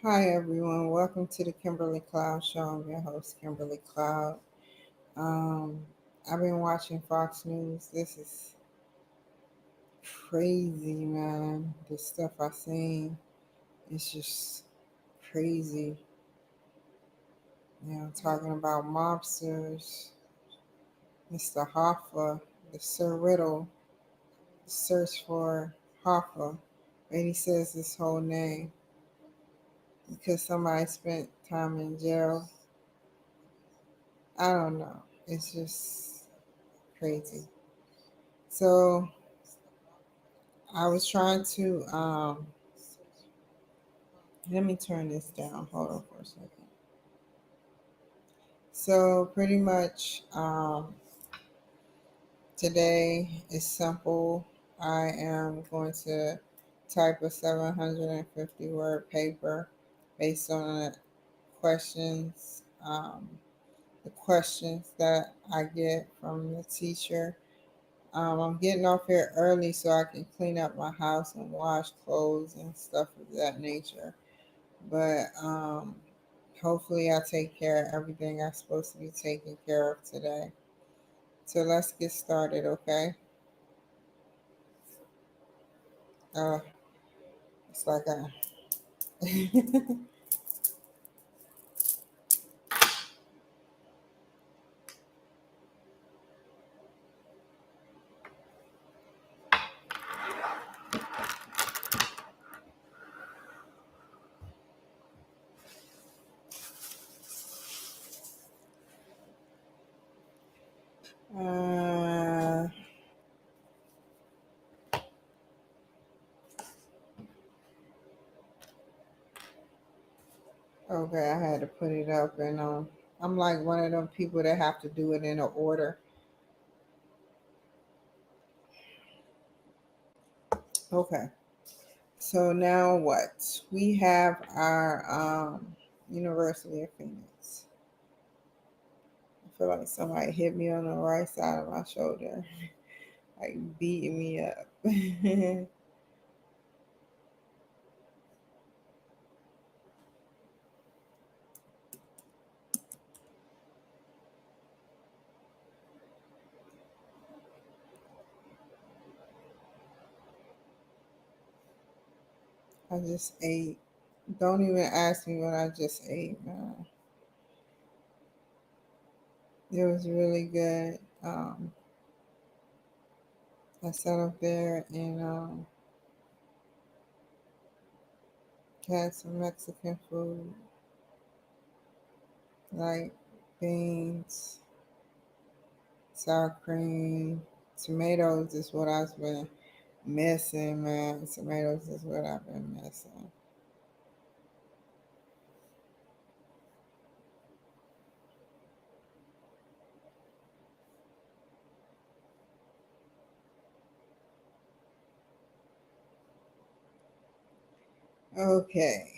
Hi everyone, welcome to the Kimberly Cloud Show. I'm your host, Kimberly Cloud. Um, I've been watching Fox News. This is crazy, man. The stuff I seen is just crazy. Talking about mobsters, Mr. Hoffa, the Sir Riddle, search for Hoffa, and he says his whole name because somebody spent time in jail. I don't know. It's just crazy. So I was trying to let me turn this down. Hold on for a second. So pretty much today is simple. I am going to type a 750 word paper based on questions, the questions that I get from the teacher. I'm getting off here early so I can clean up my house and wash clothes and stuff of that nature. But hopefully, I take care of everything I'm supposed to be taking care of today. So let's get started, okay? Uh, it's like a uh, okay. I had to put it up, and I'm like one of them people that have to do it in an order. Okay. So now what? We have our University of Phoenix. I feel like somebody hit me on the right side of my shoulder, like beating me up. I just ate. Don't even ask me what I just ate, man. It was really good. I sat up there and had some Mexican food, like beans, sour cream, tomatoes is what I've been missing, man. Tomatoes is what I've been missing. Okay.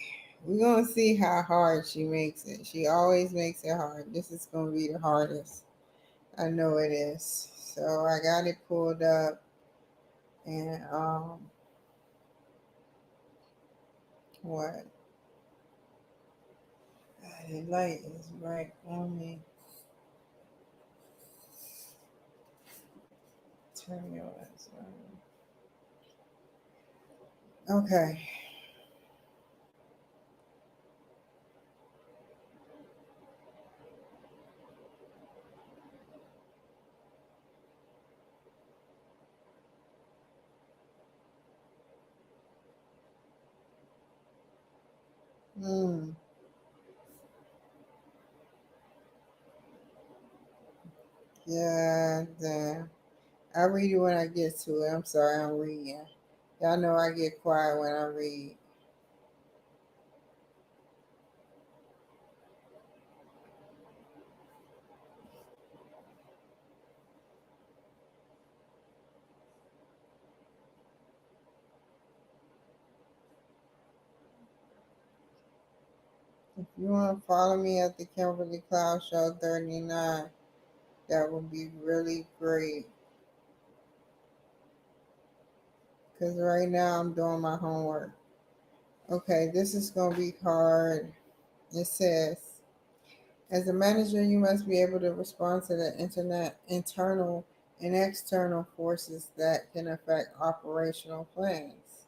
We're gonna see how hard she makes it. She always makes it hard. This is gonna be the hardest. I know it is. So I got it pulled up and what? The light is right on me. Turn your ass on. Okay. Mm. Yeah, damn. I'll read it when I get to it. I'm sorry, I'm reading. Y'all know I get quiet when I read. If you want to follow me at the Kimberly Cloud Show 39, that would be really great. Because right now I'm doing my homework. Okay, this is going to be hard. It says, as a manager, you must be able to respond to the internal and external forces that can affect operational plans.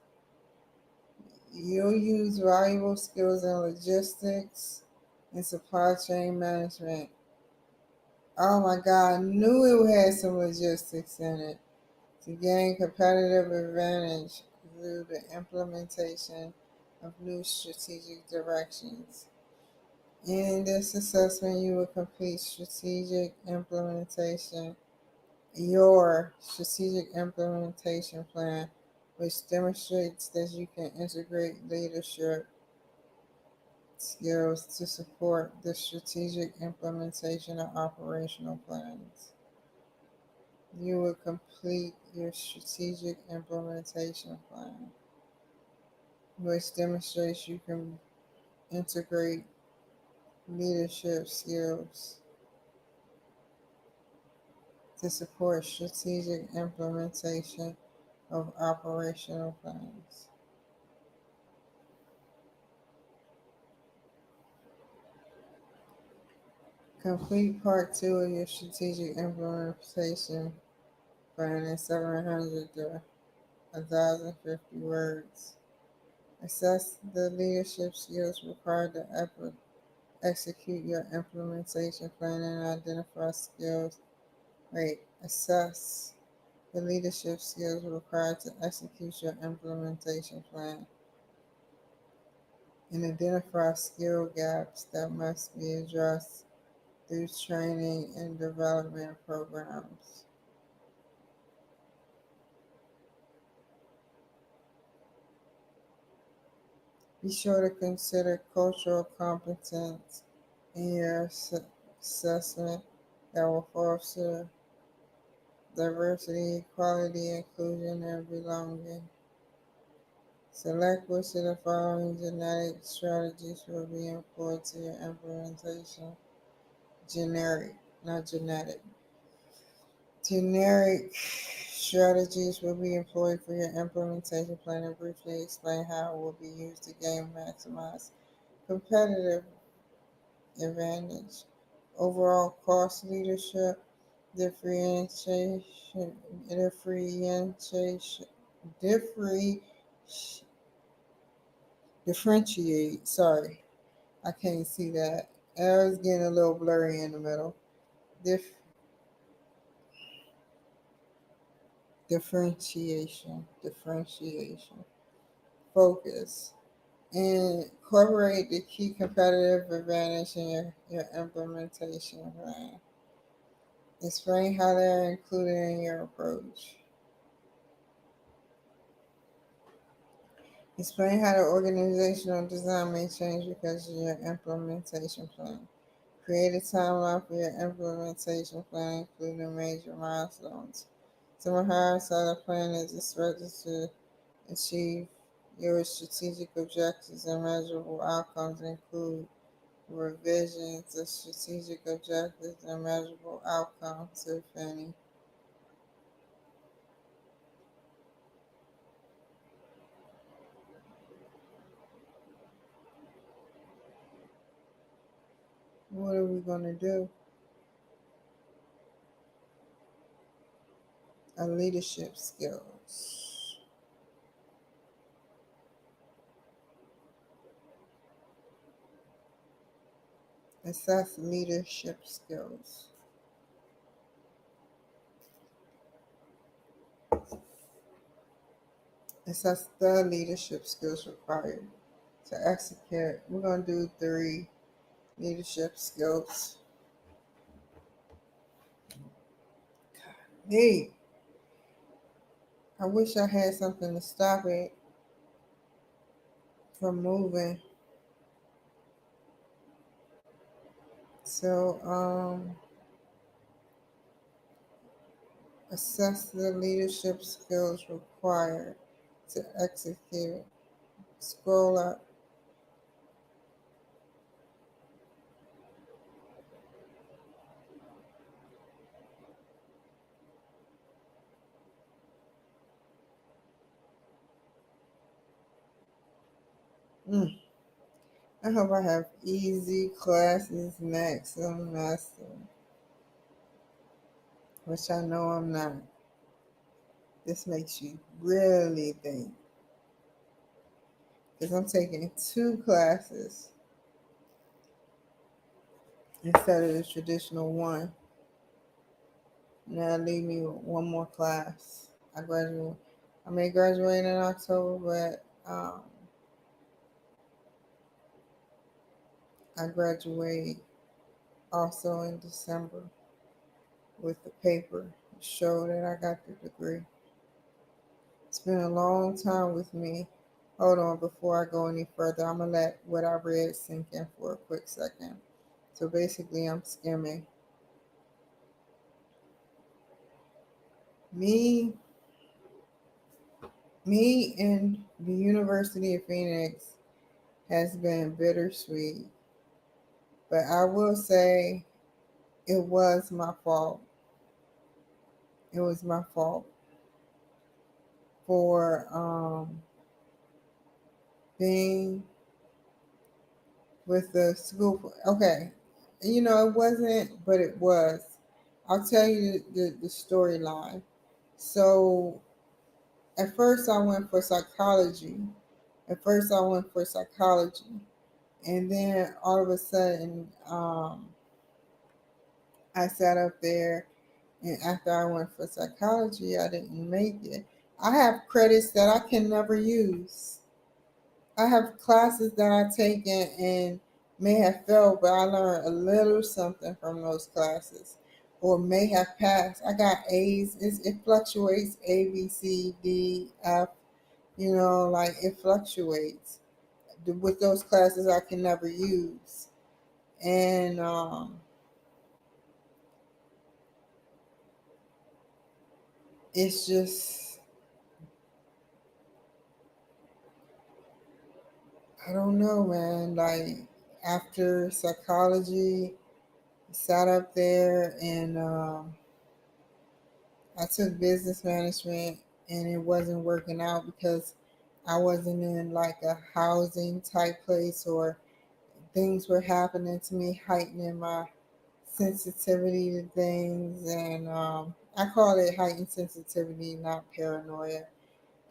You'll use valuable skills in logistics and supply chain management. Oh my God, I knew it had some logistics in it. To gain competitive advantage through the implementation of new strategic directions. In this assessment, you will complete your strategic implementation plan, which demonstrates that you can integrate leadership skills to support the strategic implementation of operational plans. You will complete your strategic implementation plan, which demonstrates you can integrate leadership skills to support strategic implementation of operational plans. Complete part two of your strategic implementation plan in 700 to 1,050 words. Assess the leadership skills required to execute your implementation plan and identify skills. Assess the leadership skills required to execute your implementation plan and identify skill gaps that must be addressed through training and development programs. Be sure to consider cultural competence in your assessment that will foster diversity, equality, inclusion, and belonging. Select which of the following genetic strategies will be employed to your implementation. Generic, not genetic. Generic strategies will be employed for your implementation plan and briefly explain how it will be used to gain maximize competitive advantage. Overall cost leadership, differentiation, differentiation, differentiate, differentiate, sorry, I can't see that. I was getting a little blurry in the middle. Dif- differentiation, focus, and incorporate the key competitive advantage in your implementation plan. Explain how they're included in your approach. Explain how the organizational design may change because of your implementation plan. Create a timeline for your implementation plan, including major milestones. Summarize how the plan is expected to achieve your strategic objectives and measurable outcomes, include revisions of strategic objectives and measurable outcomes, if any. What are we going to do? Leadership skills. Assess leadership skills. Assess the leadership skills required to execute. We're going to do 3 leadership skills. Hey, I wish I had something to stop it from moving. So, assess the leadership skills required to execute. Scroll up. Mm. I hope I have easy classes next semester, which I know I'm not. This makes you really think. Because I'm taking two classes instead of the traditional one. Now leave me with one more class. I graduate. I may graduate in October, but I graduate also in December with the paper to show that I got the degree. It's been a long time with me. Hold on, before I go any further, I'm gonna let what I read sink in for a quick second. So basically, I'm skimming. Me, me, and the University of Phoenix has been bittersweet, but I will say it was my fault. It was my fault for being with the school. Okay, it wasn't, but it was. I'll tell you the storyline. So at first I went for psychology. At first I went for psychology, and then all of a sudden, I sat up there, and after I went for psychology, I didn't make it. I have credits that I can never use. I have classes that I've taken and may have failed, but I learned a little something from those classes, or may have passed. I got A's. It fluctuates, A, B, C, D, F. Like it fluctuates. With those classes, I can never use, and it's just I don't know, man. Like after psychology, sat up there and I took business management, and it wasn't working out because I wasn't in like a housing type place, or things were happening to me, heightening my sensitivity to things. And I call it heightened sensitivity, not paranoia.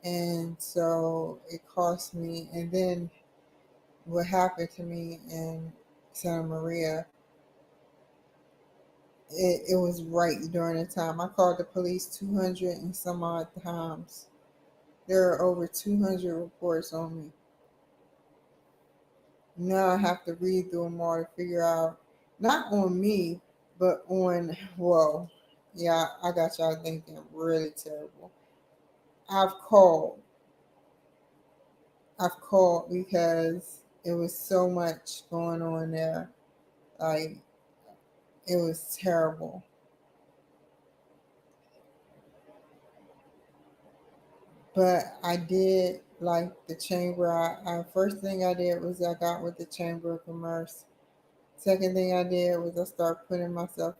And so it cost me. And then what happened to me in Santa Maria, it was right during the time. I called the police 200 and some odd times. There are over 200 reports on me. Now I have to read through them all to figure out, not on me, but on, whoa, yeah, I got y'all thinking really terrible. I've called. I've called because it was so much going on there. Like, it was terrible. But I did like the chamber. First thing I did was I got with the Chamber of Commerce. Second thing I did was I started putting myself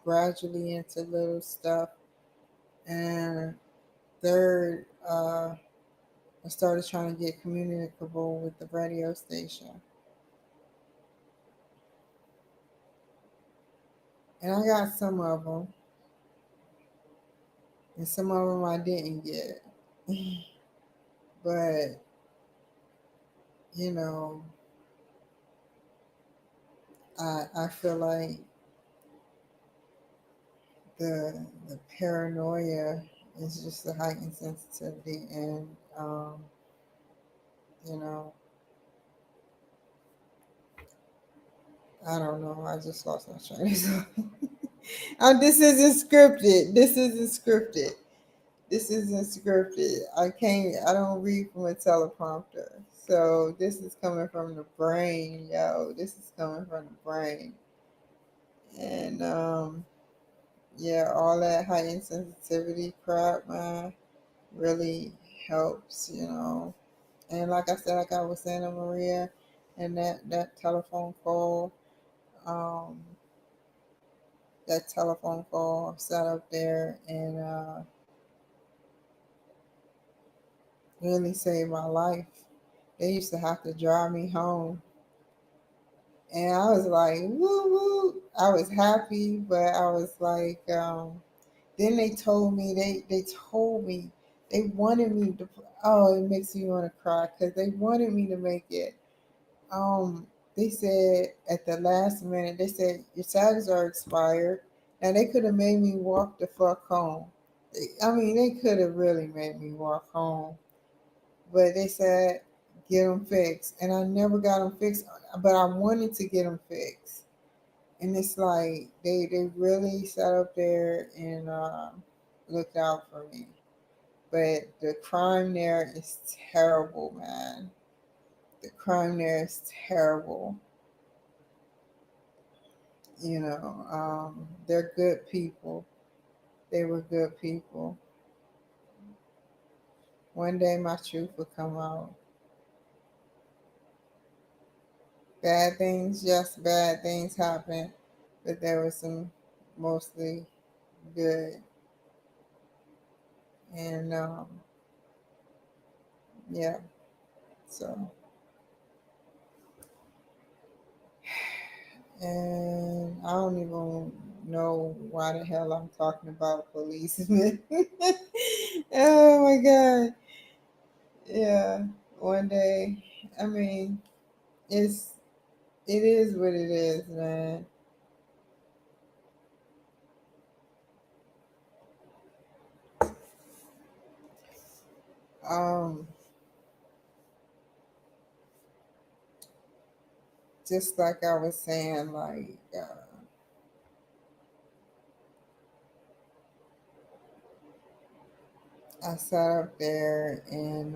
gradually into little stuff. And third, I started trying to get communicable with the radio station. And I got some of them, and some of them I didn't get. But, you know, I feel like the paranoia is just a heightened sensitivity. And, you know, I don't know. I just lost my train of thought. This isn't scripted. This isn't scripted. This isn't scripted. I don't read from a teleprompter. So this is coming from the brain, yo. This is coming from the brain. And yeah, all that heightened sensitivity crap, man, really helps. And like I said, like I was Santa Maria, and that telephone call, um, sat up there and really saved my life. They used to have to drive me home. And I was like, woo woo. I was happy, but I was like, then they told me, they told me they wanted me to, oh, it makes me want to cry because they wanted me to make it. Um, they said at the last minute, they said your tags are expired. Now they could have made me walk the fuck home. I mean, they could have really made me walk home, but they said get them fixed, and I never got them fixed. But I wanted to get them fixed, and it's like they really sat up there and looked out for me. But the crime there is terrible, man. The crime there is terrible. They're good people. They were good people. One day my truth will come out. Bad things, yes, bad things happen, but there was some mostly good. And yeah, so, and I don't even know why the hell I'm talking about policemen. Oh my God. Yeah, one day. I mean, it's it is what it is, man. Um, just like I was saying, like I sat up there and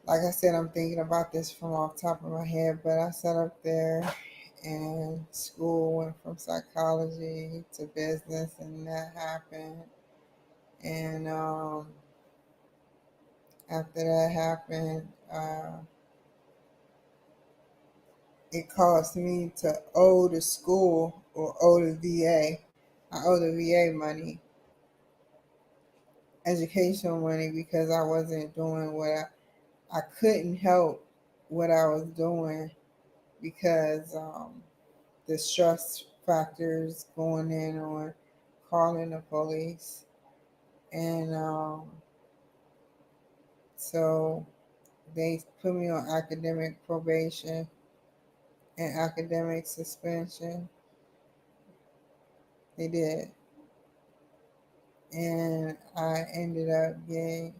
like I said, I'm thinking about this from off the top of my head, but I sat up there and school went from psychology to business, and that happened. And after that happened, it caused me to owe the school or owe the VA. I owe the VA money, educational money, because I wasn't doing what I couldn't help what I was doing because the stress factors going in on calling the police. And so they put me on academic probation and academic suspension. They did. And I ended up getting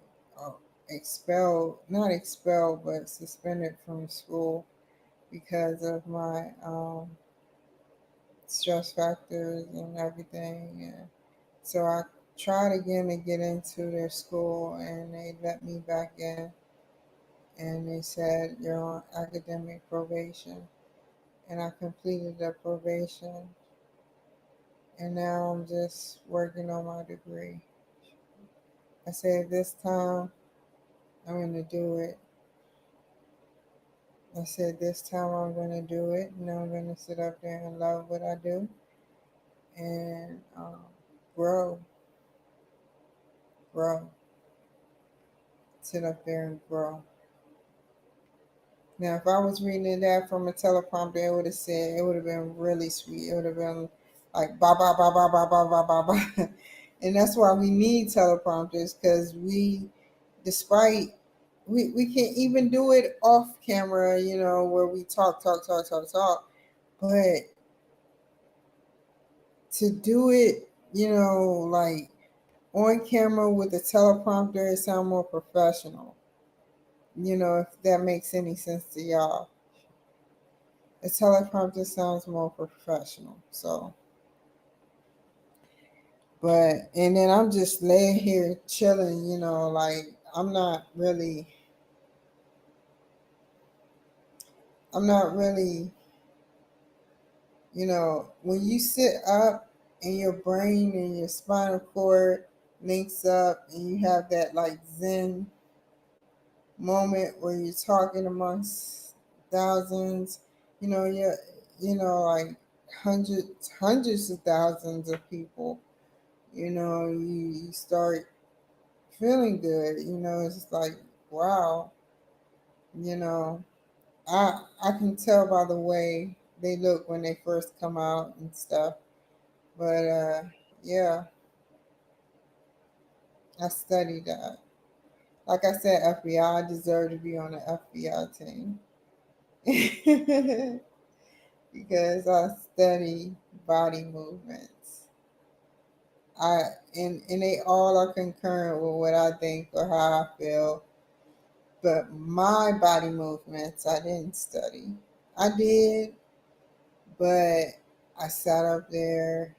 expelled, not expelled, but suspended from school because of my stress factors and everything. And so I tried again to get into their school, and they let me back in. And they said, you're on academic probation. And I completed the probation. And now I'm just working on my degree. I said, this time I'm going to do it. I said, this time I'm going to do it. And I'm going to sit up there and love what I do and grow, grow, sit up there and grow. Now, if I was reading that from a teleprompter, it would have said, it would have been really sweet. It would have been like, ba, ba, ba, ba, ba, ba, ba, ba, ba. And that's why we need teleprompters, because despite, we can't even do it off camera, where we talk, talk, talk, talk, talk. But to do it, like on camera with a teleprompter, it sounds more professional. If that makes any sense to y'all. A teleprompter sounds more professional. So, and then I'm just laying here chilling, like I'm not really, when you sit up and your brain and your spinal cord links up and you have that like Zen moment where you're talking amongst thousands, you're, like hundreds of thousands of people, you start feeling good. It's like, wow, you know, I can tell by the way they look when they first come out and stuff. But yeah, I studied that. Like I said, FBI, I deserve to be on the FBI team. Because I study body movements. I and they all are concurrent with what I think or how I feel. But my body movements I didn't study. I did, but I sat up there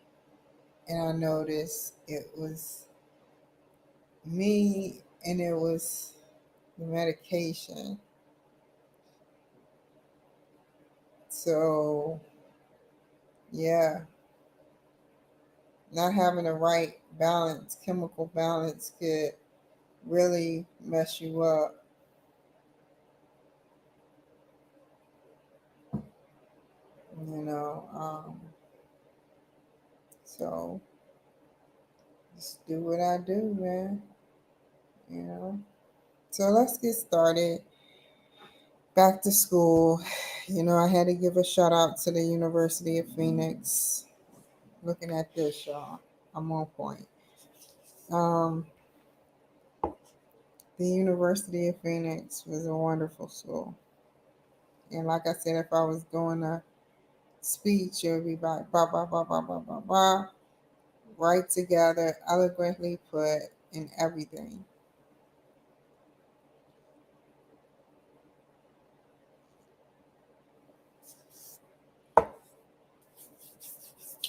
and I noticed it was me and it was the medication. So yeah, not having the right balance, chemical balance could really mess you up. you know. So just do what I do, man. You know. So let's get started. Back to school. I had to give a shout out to the University of Phoenix. Looking at this, y'all, I'm on point. Um, the University of Phoenix was a wonderful school, and like I said, if I was doing a speech, it would be like blah blah blah blah blah blah blah, right together, eloquently put, in everything.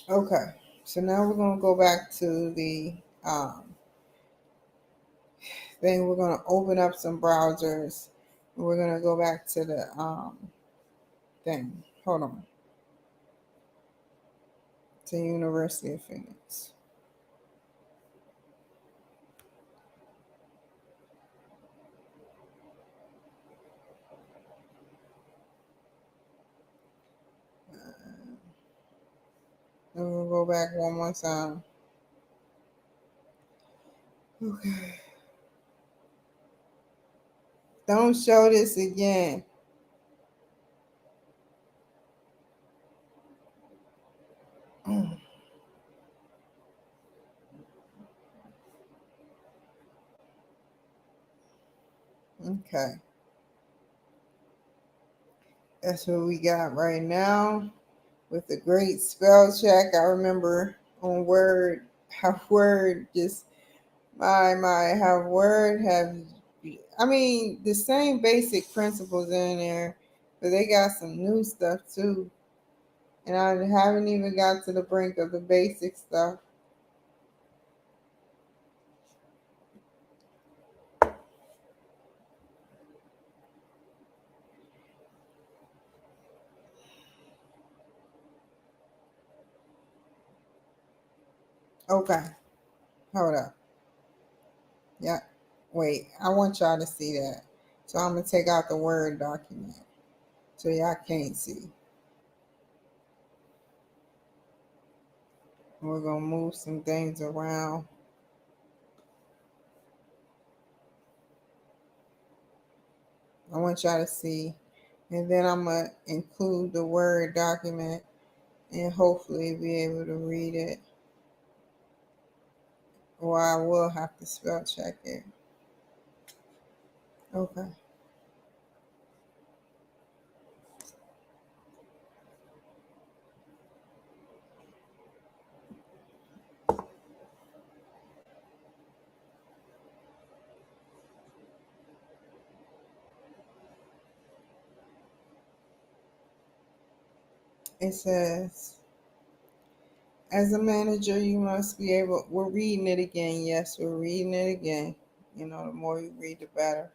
Okay, so now we're gonna go back to the thing. We're gonna open up some browsers. And we're gonna go back to the thing. Hold on. To University of Phoenix. And we'll go back one more time. Okay. Don't show this again. Okay. That's what we got right now with a great spell check. I remember on Word, how Word just, how Word have, I mean, the same basic principles in there, but they got some new stuff too. And I haven't even got to the brink of the basic stuff. Okay, hold up. Yeah, wait, I want y'all to see that. So I'm gonna take out the Word document so y'all can't see. We're gonna move some things around. I want y'all to see. And then I'm gonna include the Word document and hopefully be able to read it. Or I will have to spell check it. Okay. It says, as a manager, you must be able, we're reading it again. Yes, we're reading it again. The more you read, the better.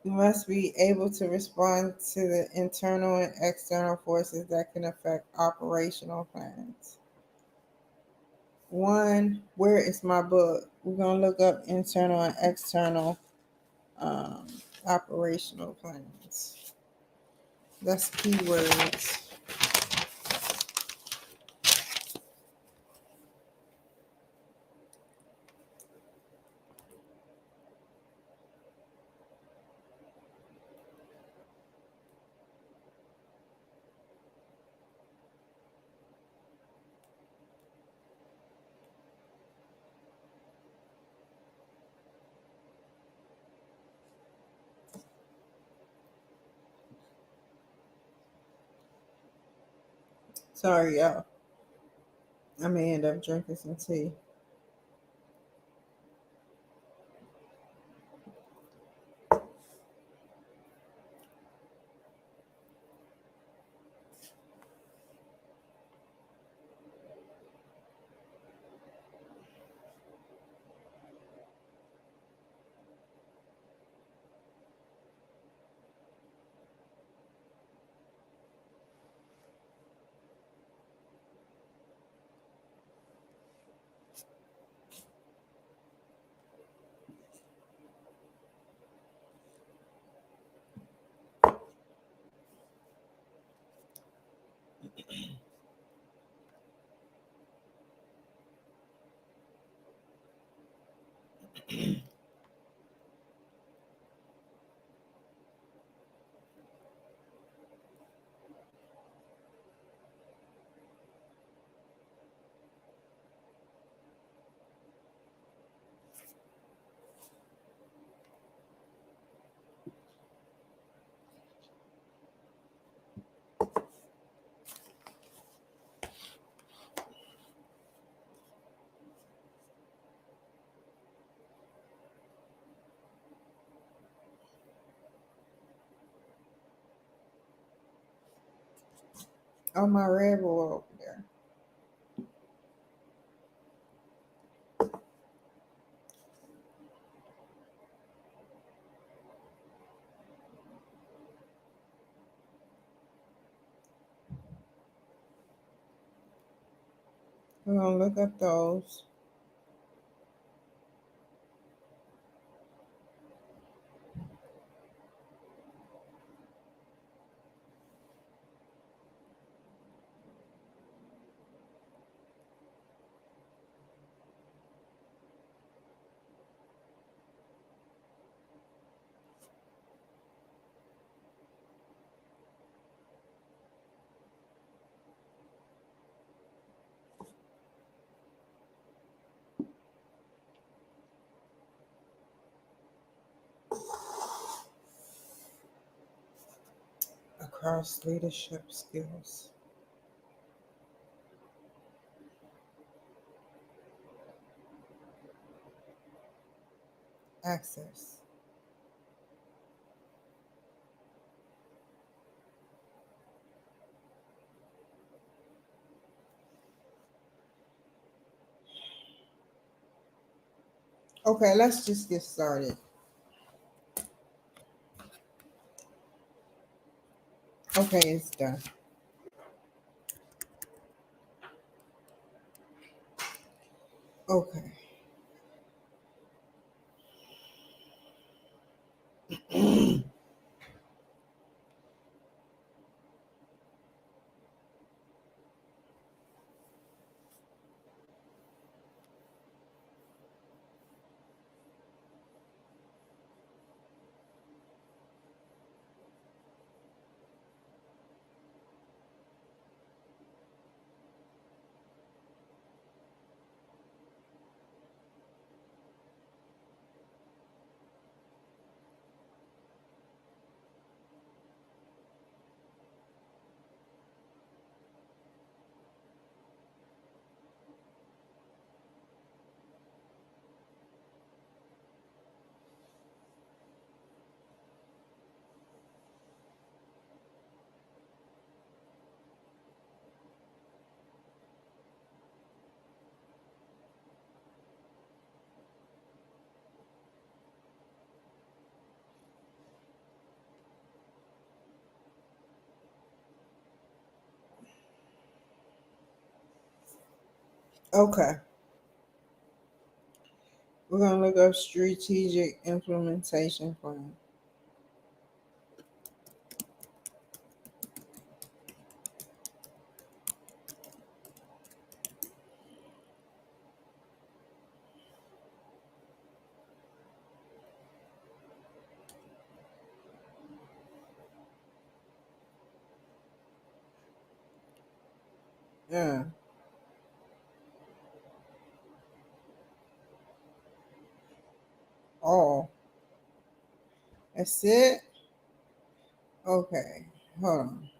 You must be able to respond to the internal and external forces that can affect operational plans. One, where is my book? We're going to look up internal and external um, operational plans. That's keywords. Sorry, y'all. I may end up drinking some tea. Oh, my Red Bull over there. We're gonna look up those. Across leadership skills. Access. Okay, let's just get started. Okay, it's done. Okay. Okay. We're gonna look up strategic implementation plan. Yeah. Oh, that's it? Okay. Hold on.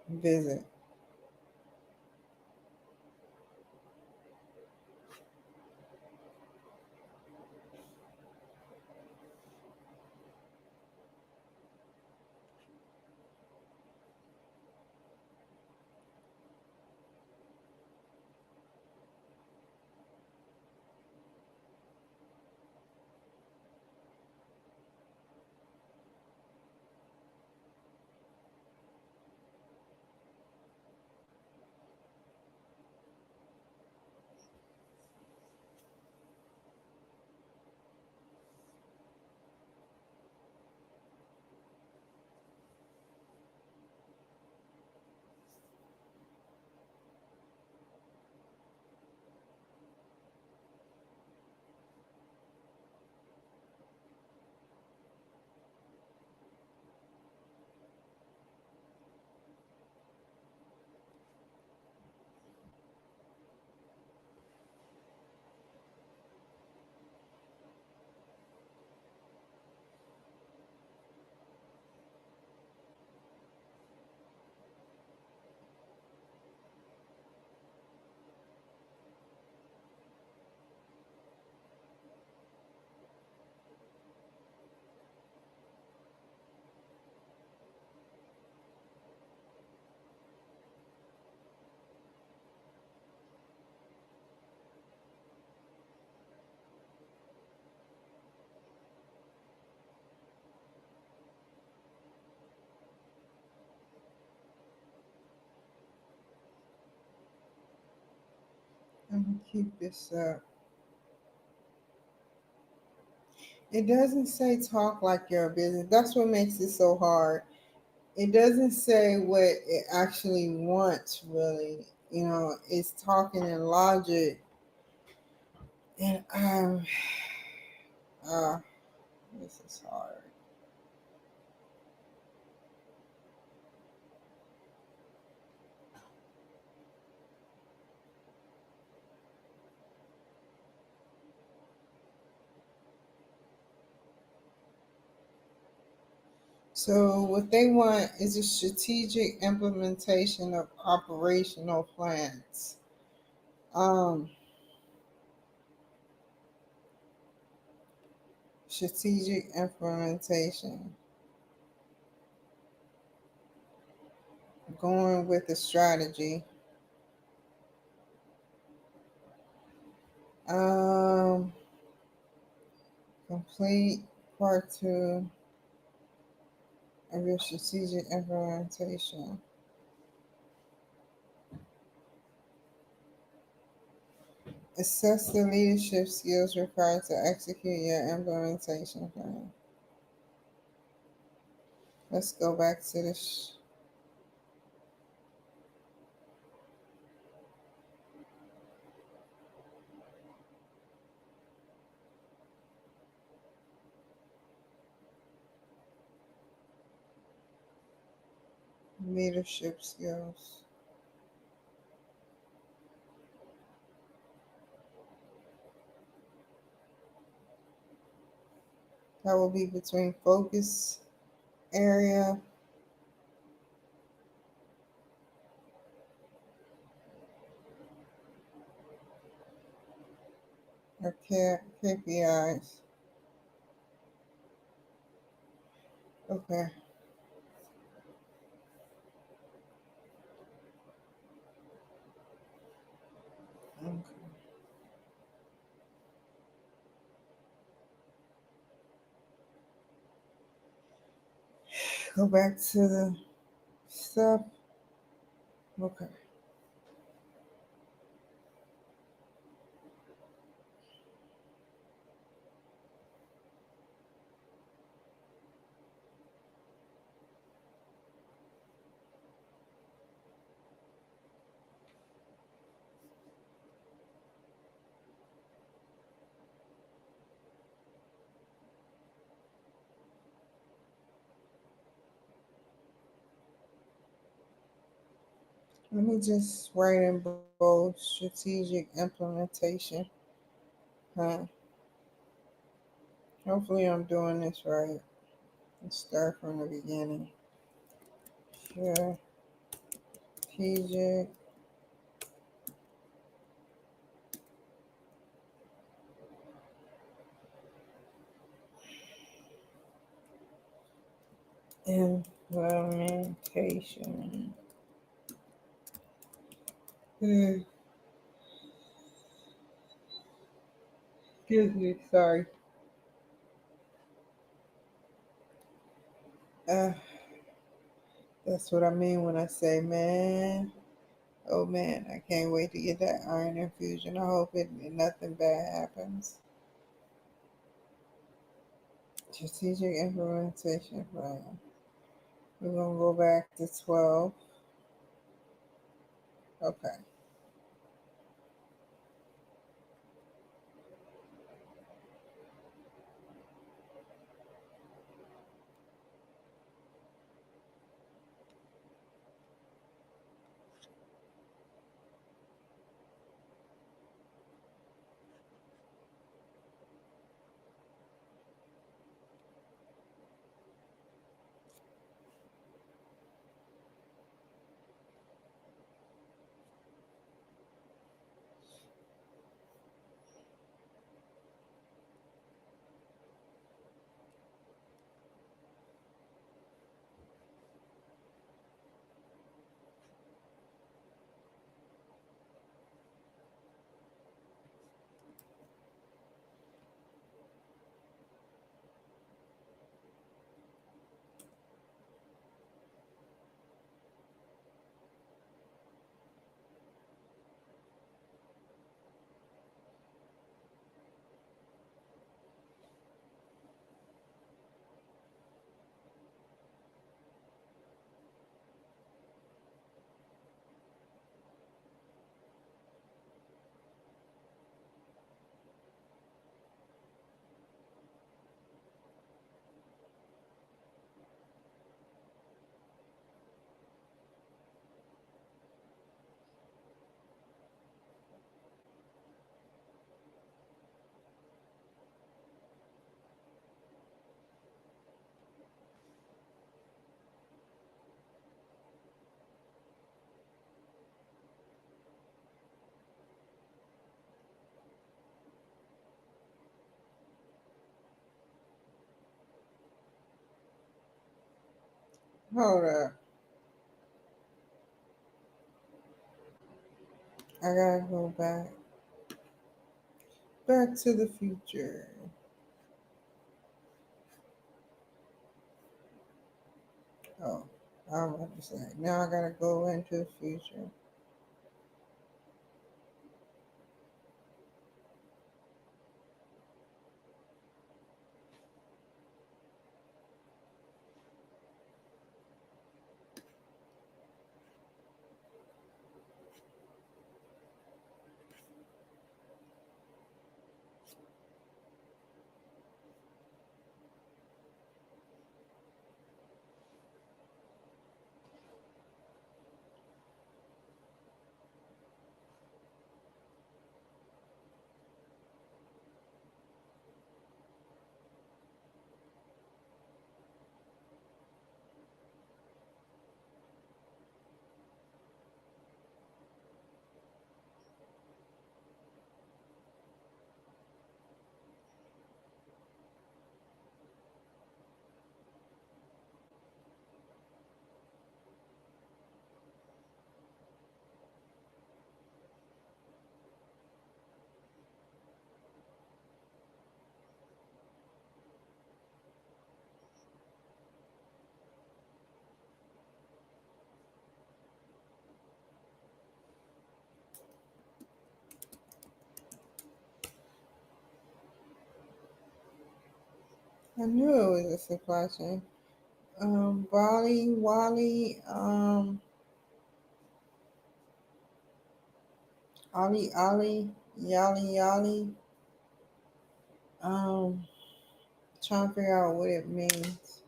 visit. Let me keep this up. It doesn't say talk like you're a business. That's what makes it so hard. It doesn't say what it actually wants, really. It's talking in logic. And uh, this is hard. So what they want is a strategic implementation of operational plans. Um, Strategic implementation. Going with the strategy. Um, Complete part two of your strategic implementation. Assess the leadership skills required to execute your implementation plan. Let's go back to the leadership skills. That will be between focus area or KPIs. Okay. Okay. Go back to the stuff. Okay. Let me just write in bold strategic implementation. Huh. Hopefully I'm doing this right. Let's start from the beginning. Sure. strategic implementation. Hmm, excuse me, sorry. Uh, that's what I mean when I say, man. Oh man, I can't wait to get that iron infusion. I hope nothing bad happens. Strategic implementation plan. We're gonna go back to 12. Okay. Hold up. I gotta go back. Back to the future. Oh, I'm about to say. Now I gotta go into the future. I knew it was a supply chain. Bali, Wally, Ali, Yali, Yali. Um, Trying to figure out what it means.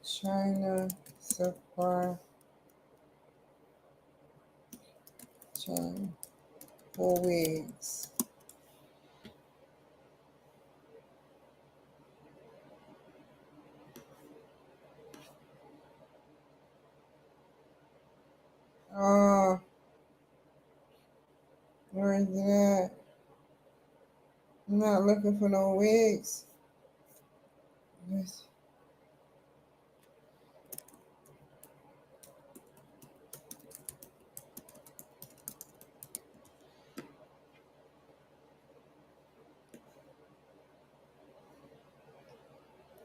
China supply chain for wigs. Where is it at? I'm not looking for no wigs.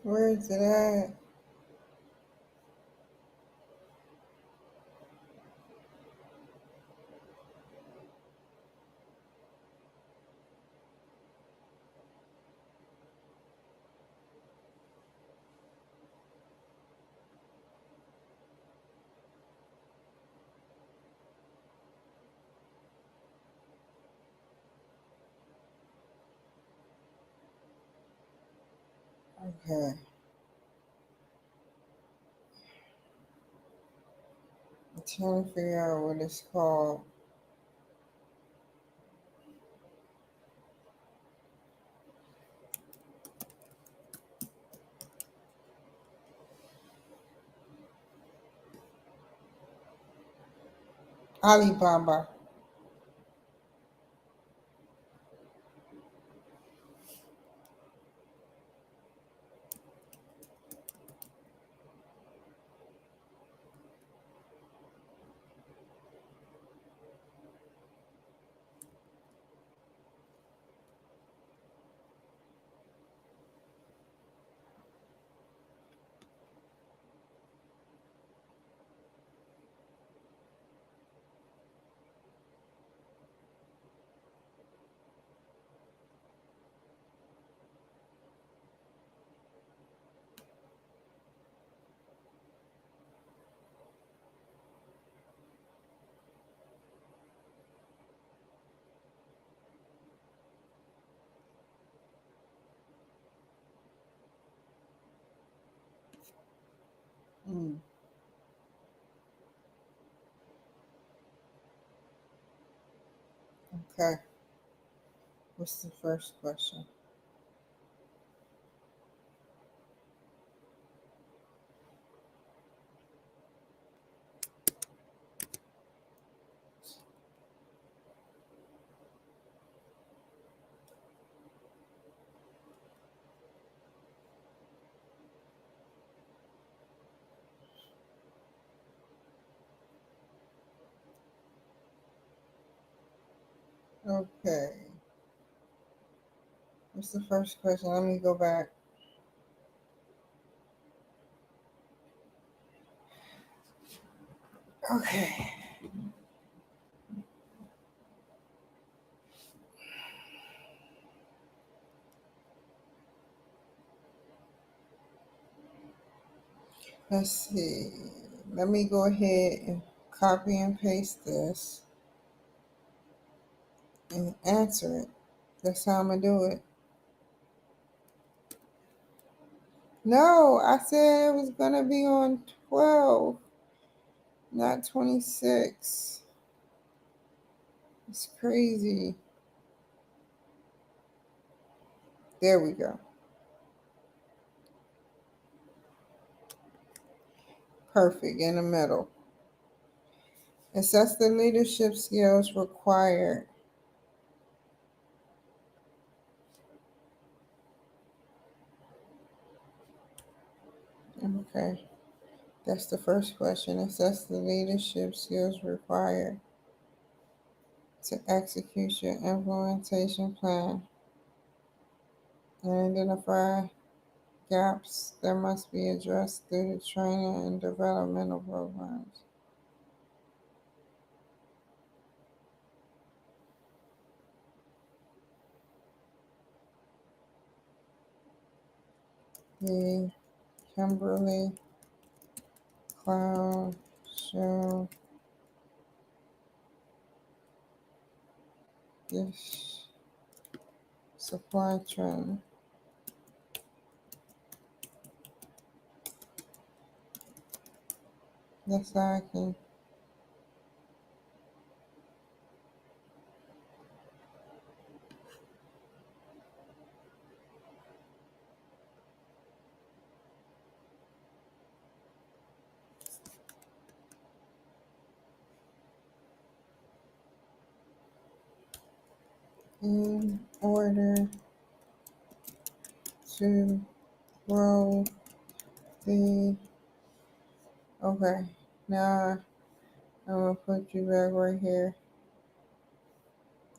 Where is it at? Okay. I'm trying to figure out what it's called. Alibaba. Mm, okay. What's the first question? Okay. What's the first question? Let me go back. Okay. Let's see. Let me go ahead and copy and paste this and answer it. That's how I'm going to do it. No, I said it was going to be on 12, not 26. It's crazy. There we go. Perfect in the middle. Assess the leadership skills required. Okay. That's the first question. Assess the leadership skills required to execute your implementation plan and identify gaps that must be addressed through the training and developmental programs. The Kimberly Cloud Show this supply chain. That's how I can. in order to grow the. Okay, now I'm gonna put you back right here.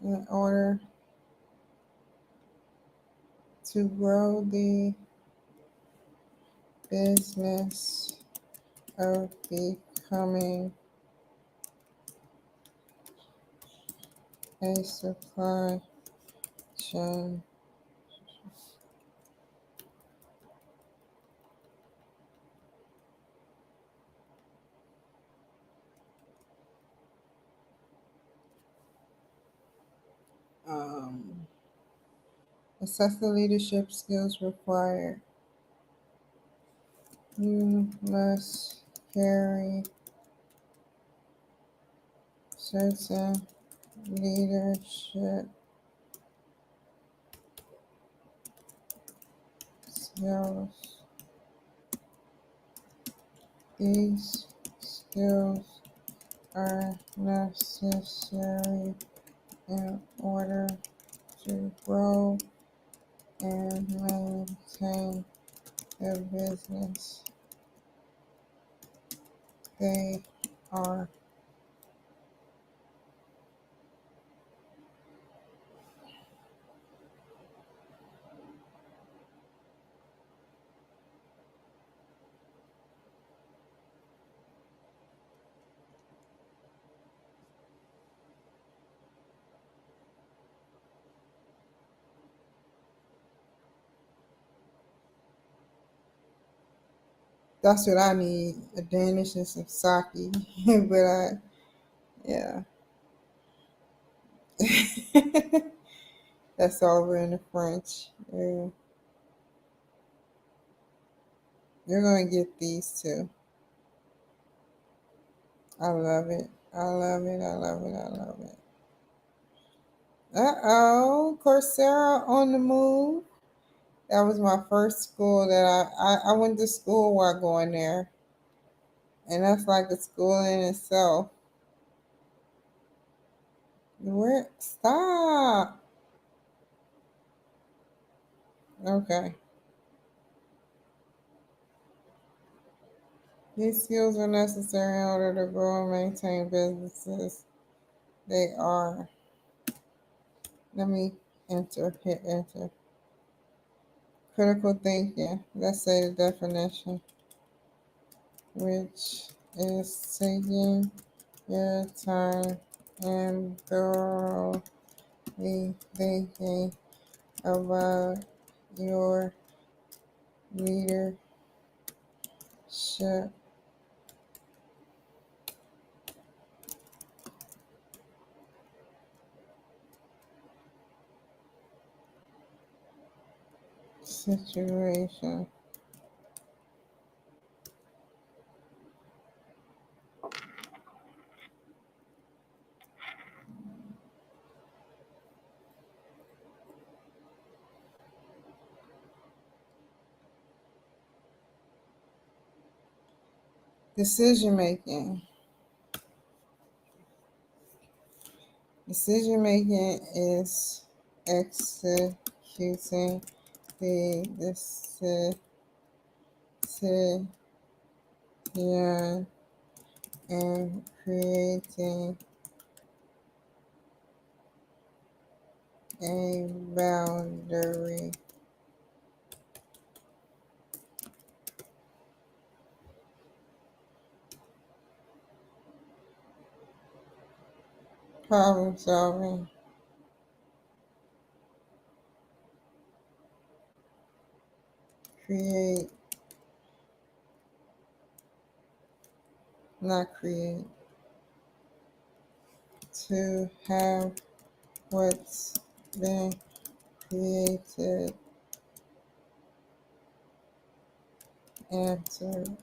In order to grow the business of becoming a supply chain um, assess the leadership skills required. You must carry certain leadership skills. These skills are necessary in order to grow and maintain the business. They are. That's what I need, a Danish and some sake. But yeah. That's over in the French. Yeah. You're going to get these too. I love it. I love it. I love it. I love it. Uh-oh. Coursera on the move. That was my first school that I went to school while going there. And that's like a school in itself. Where? Stop. Okay. These skills are necessary in order to grow and maintain businesses. They are. Let me hit enter. Critical thinking. Let's say the definition, which is taking your time and thoroughly thinking about your leadership situation. Decision making. Decision making is executing the decision and creating a boundary. Problem solving. Create, not create. To have what's been created answered.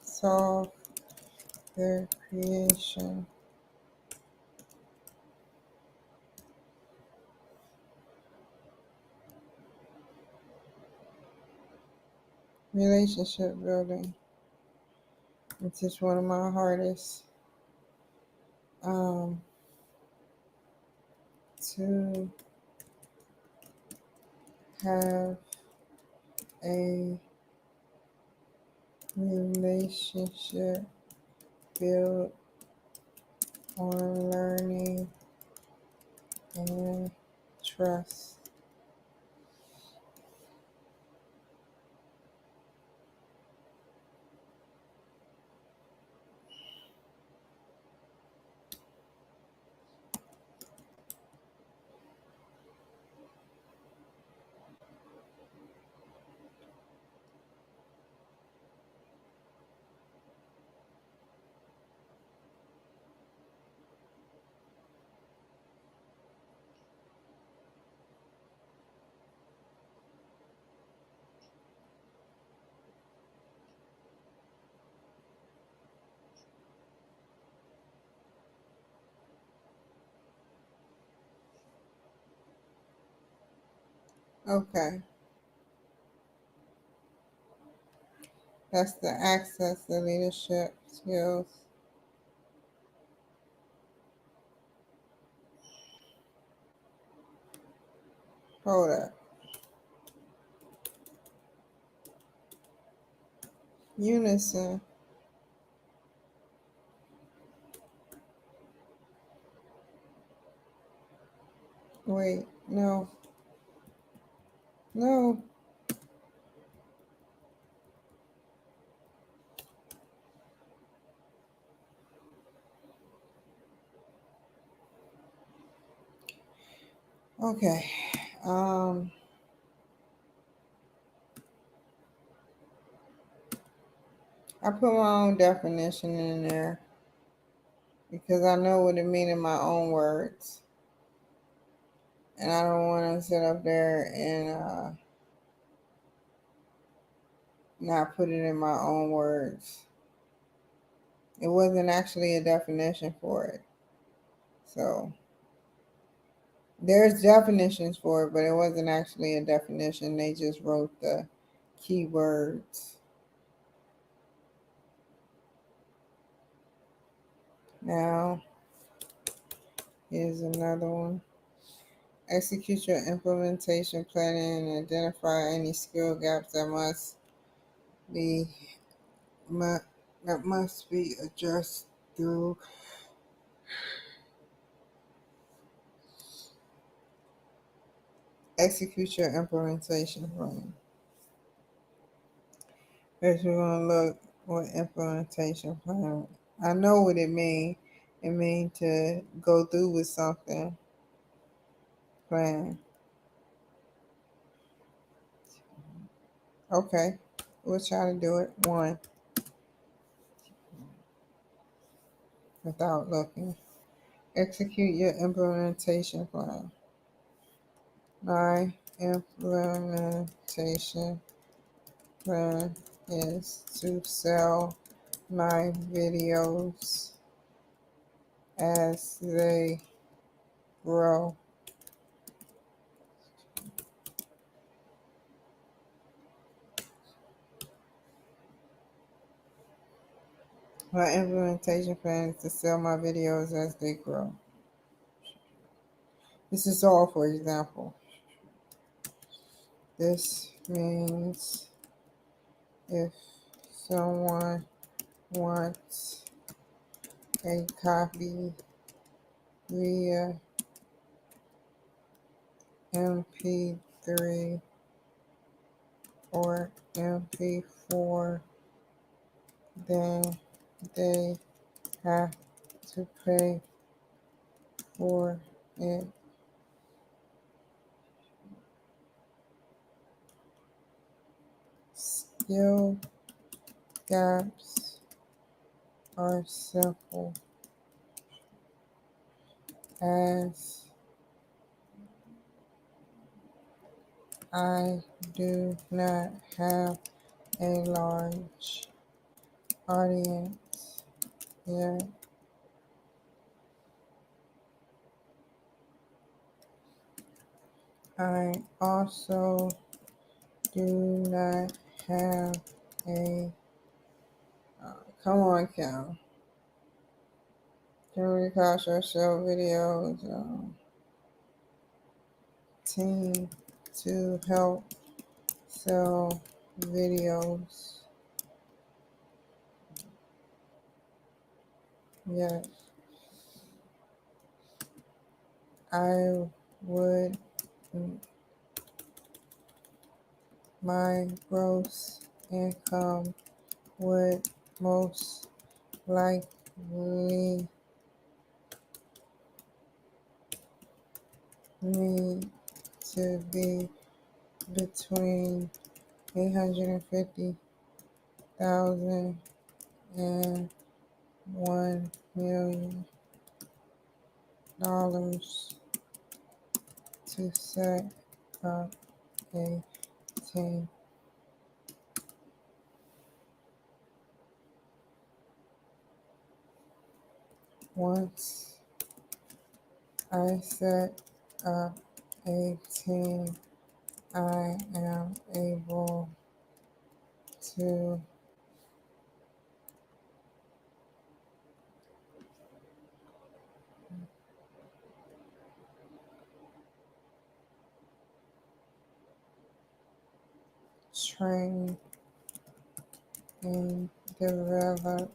Solve their creation. Relationship building, which is one of my hardest. to have a relationship built on learning and trust. Okay, that's the access to leadership skills. Hold up. Unison. Wait, no. No. Okay. Um, I put my own definition in there because I know what it means in my own words. And I don't want to sit up there and not put it in my own words. It wasn't actually a definition for it. So there's definitions for it, but it wasn't actually a definition. They just wrote the keywords. Now, here's another one. Execute your implementation planning and identify any skill gaps be mu- that must be addressed through execute your implementation plan. First, we're gonna look what implementation plan. I know what it means. It means to go through with something. Plan. Okay, we'll try to do it one without looking. Execute your implementation plan. My implementation plan is to sell my videos as they grow. My implementation plan is to sell my videos as they grow. This is all for example. This means if someone wants a copy via MP3 or MP4, then they have to pay for it. Skill gaps are simple as I do not have a large audience yet. I also do not have a come on, Cal. Kimberly Castro show videos, team to help sell videos. Yes, I would. My gross income would most likely need to be between 850,000 and $1 million to set up a team. Once I set up a team, I am able to train and develop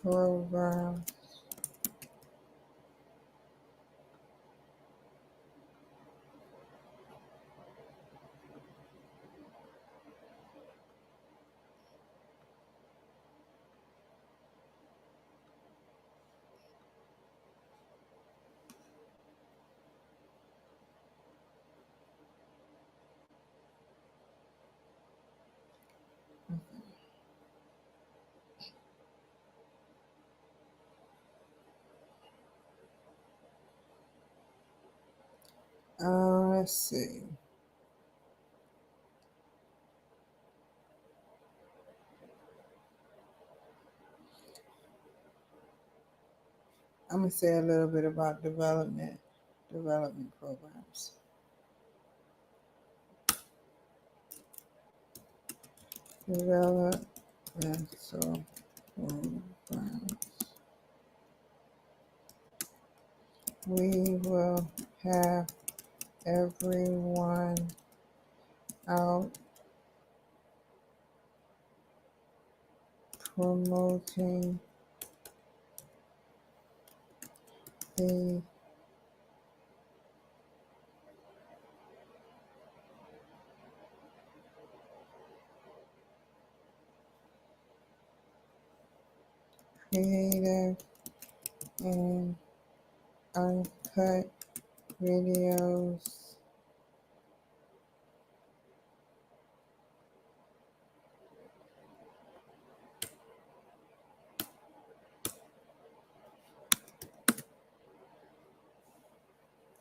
programs. Let's see. I'm gonna say a little bit about development programs. Developmental programs. We will have everyone out promoting the creative and uncut videos.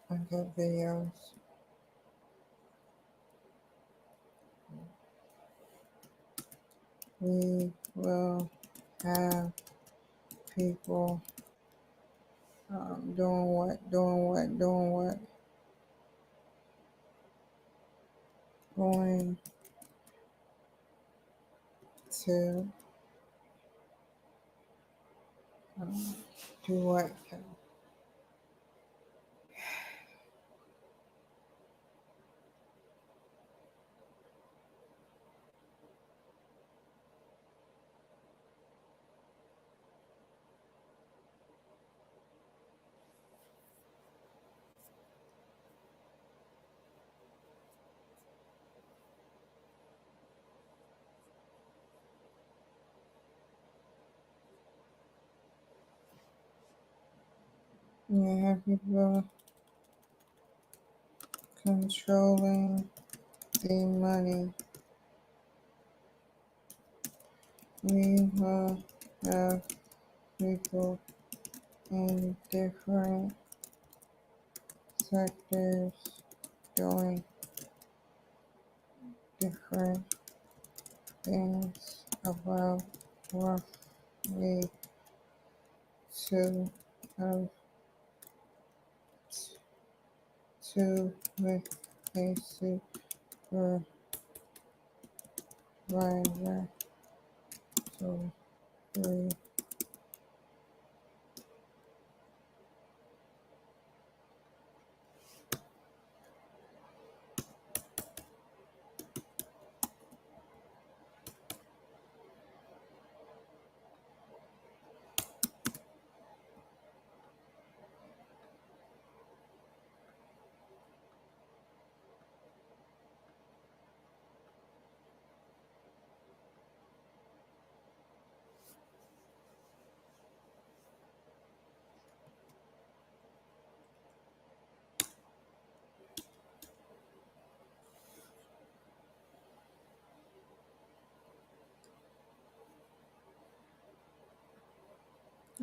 Uncut videos. We will have people doing what, going to um, do what. We have people controlling the money. We will have people in different sectors doing different things. About roughly two of two with a supervisor. So 3.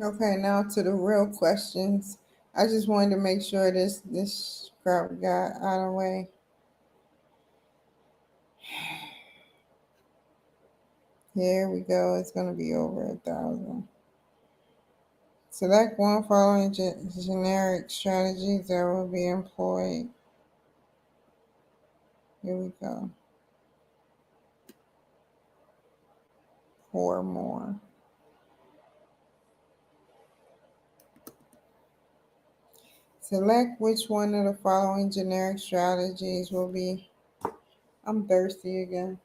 Okay, now to the real questions. I just wanted to make sure this crap got out of the way. Here we go. It's going to be over 1,000. Select one following generic strategies that will be employed. Here we go. 4 more. Select which one of the following generic strategies will be. I'm thirsty again.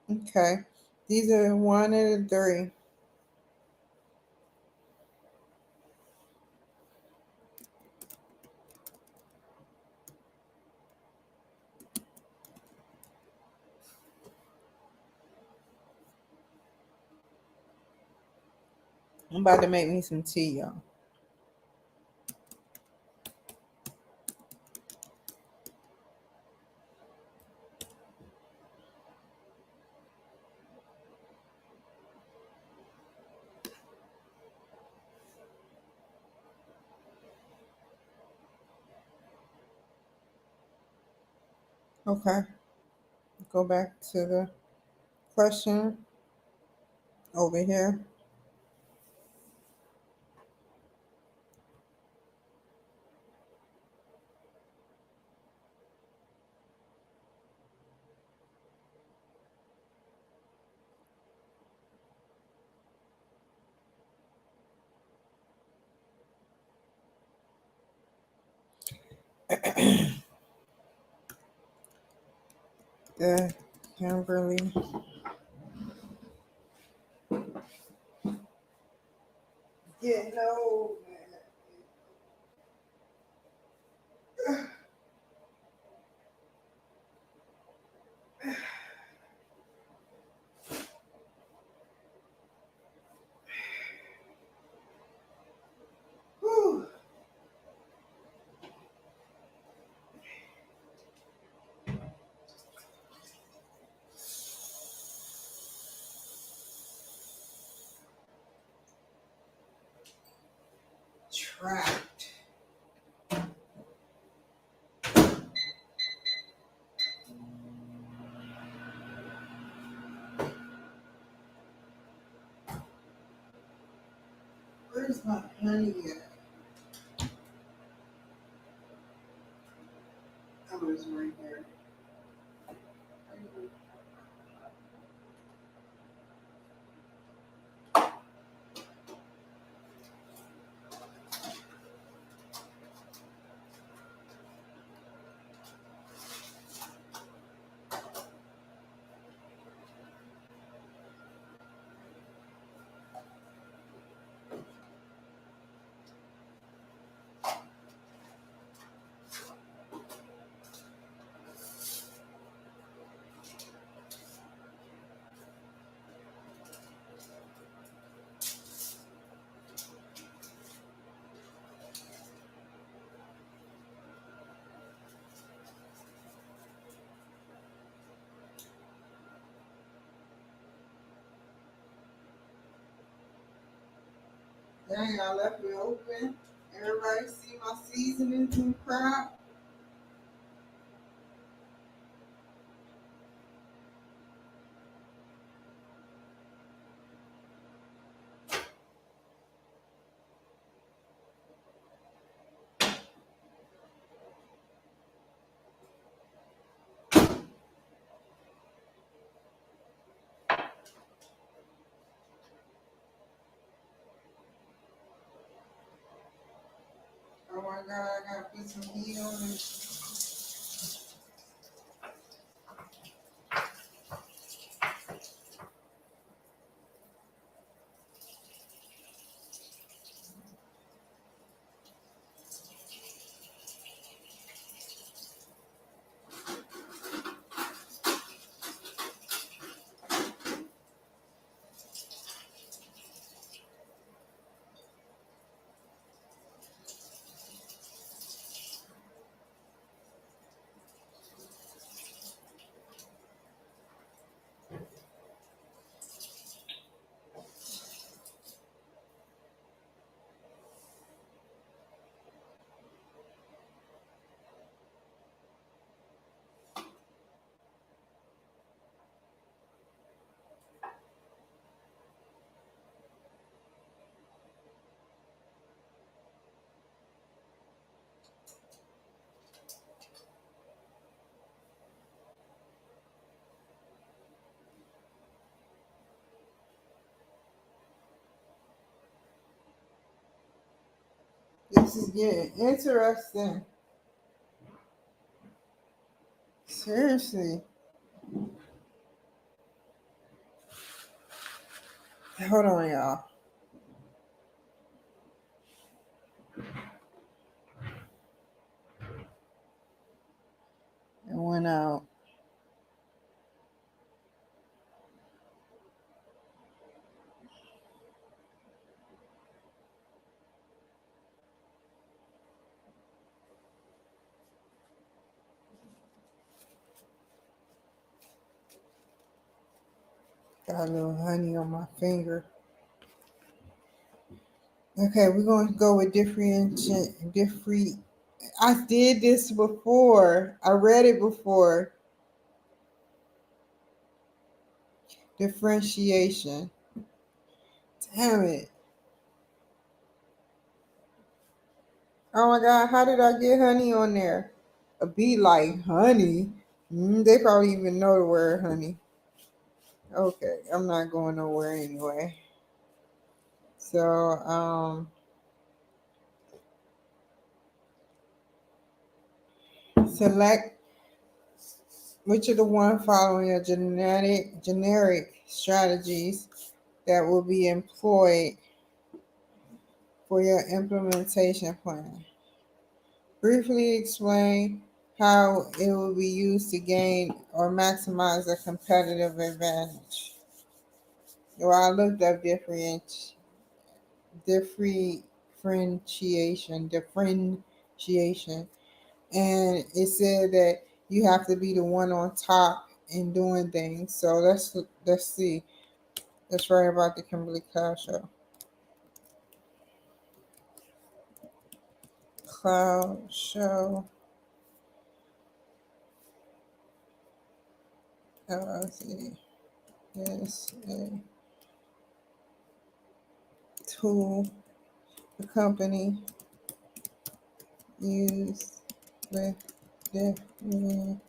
Okay. These are one of the 3. I'm about to make me some tea, y'all. Okay. Go back to the question over here. The Kimberly. Yeah, no. Whew. Trapped. Where's my honey at? Oh, it's right there. Dang, I left it open. Everybody see my seasonings and crap. God, I gotta put some heat on it. This is getting interesting. Seriously. Hold on, y'all. It went out. Got a little honey on my finger. Okay, we're going to go with different. I did this before. I read it before. Differentiation. Damn it. Oh my God, how did I get honey on there? A bee like honey. They probably even know the word honey. Okay, I'm not going nowhere anyway. So, select which of the one following are generic strategies that will be employed for your implementation plan. Briefly explain how it will be used to gain or maximize a competitive advantage. Well, I looked up differentiation, and it said that you have to be the one on top in doing things. So let's see. Let's write about the Kimberly Cloud Show. Cloud Show LLC is a tool the company use with differentiation,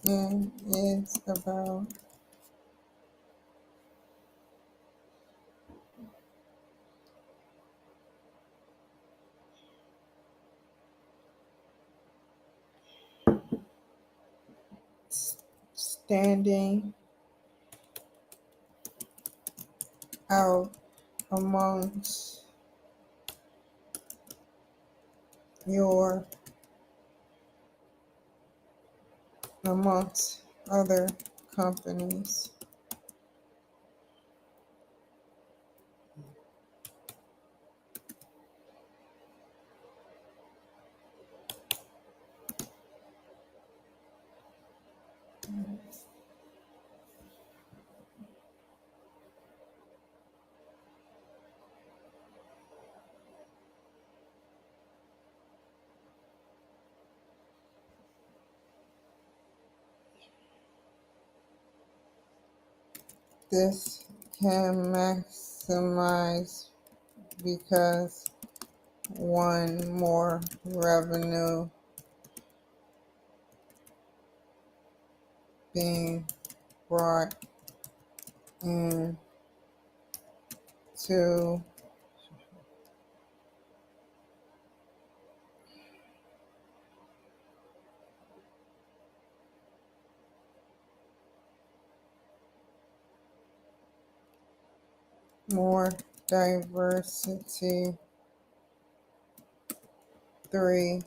and it's about standing out amongst your amongst other companies. This can maximize because one more revenue being brought in to more diversity. 3,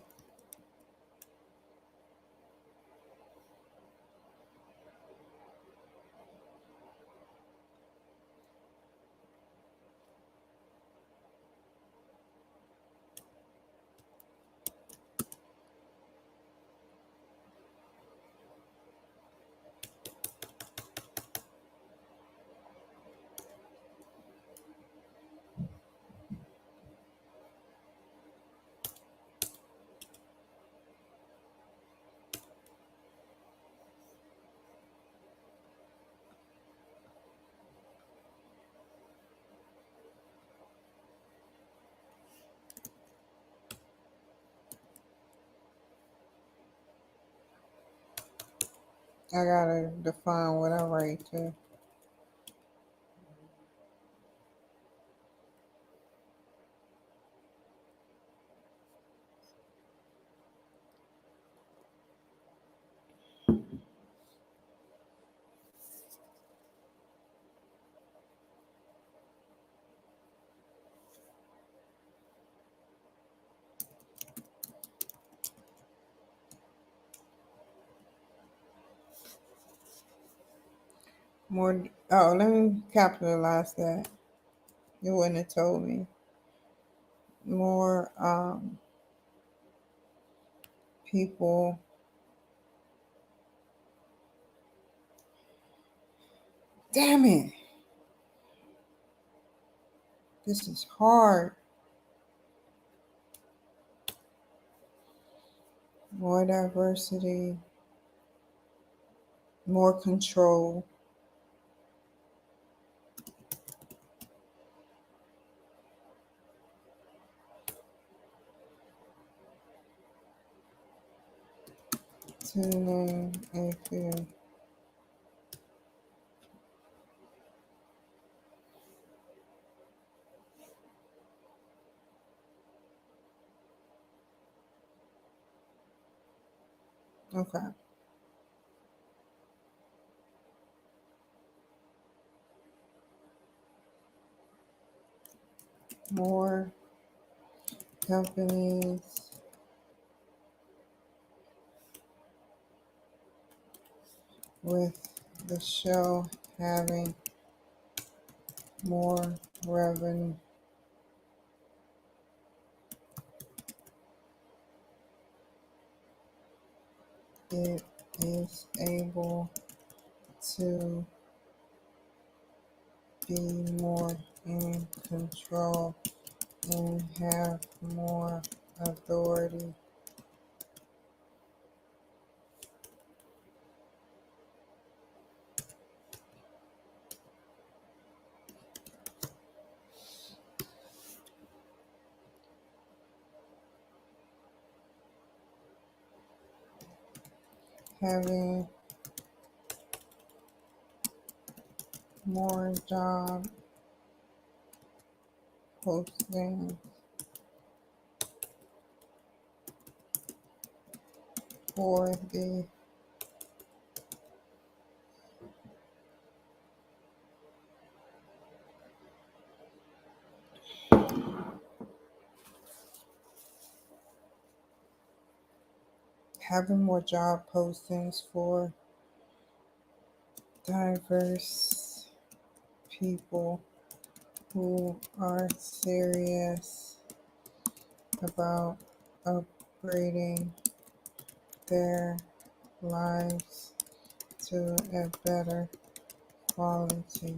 I gotta define what I write to. More. Oh, let me capitalize that. You wouldn't have told me. More people. Damn it. This is hard. More diversity. More control. To name a few. Okay. More companies with the show having more revenue. It is able to be more in control and have more authority. Having more job postings for the having more job postings for diverse people who are serious about upgrading their lives to a better quality.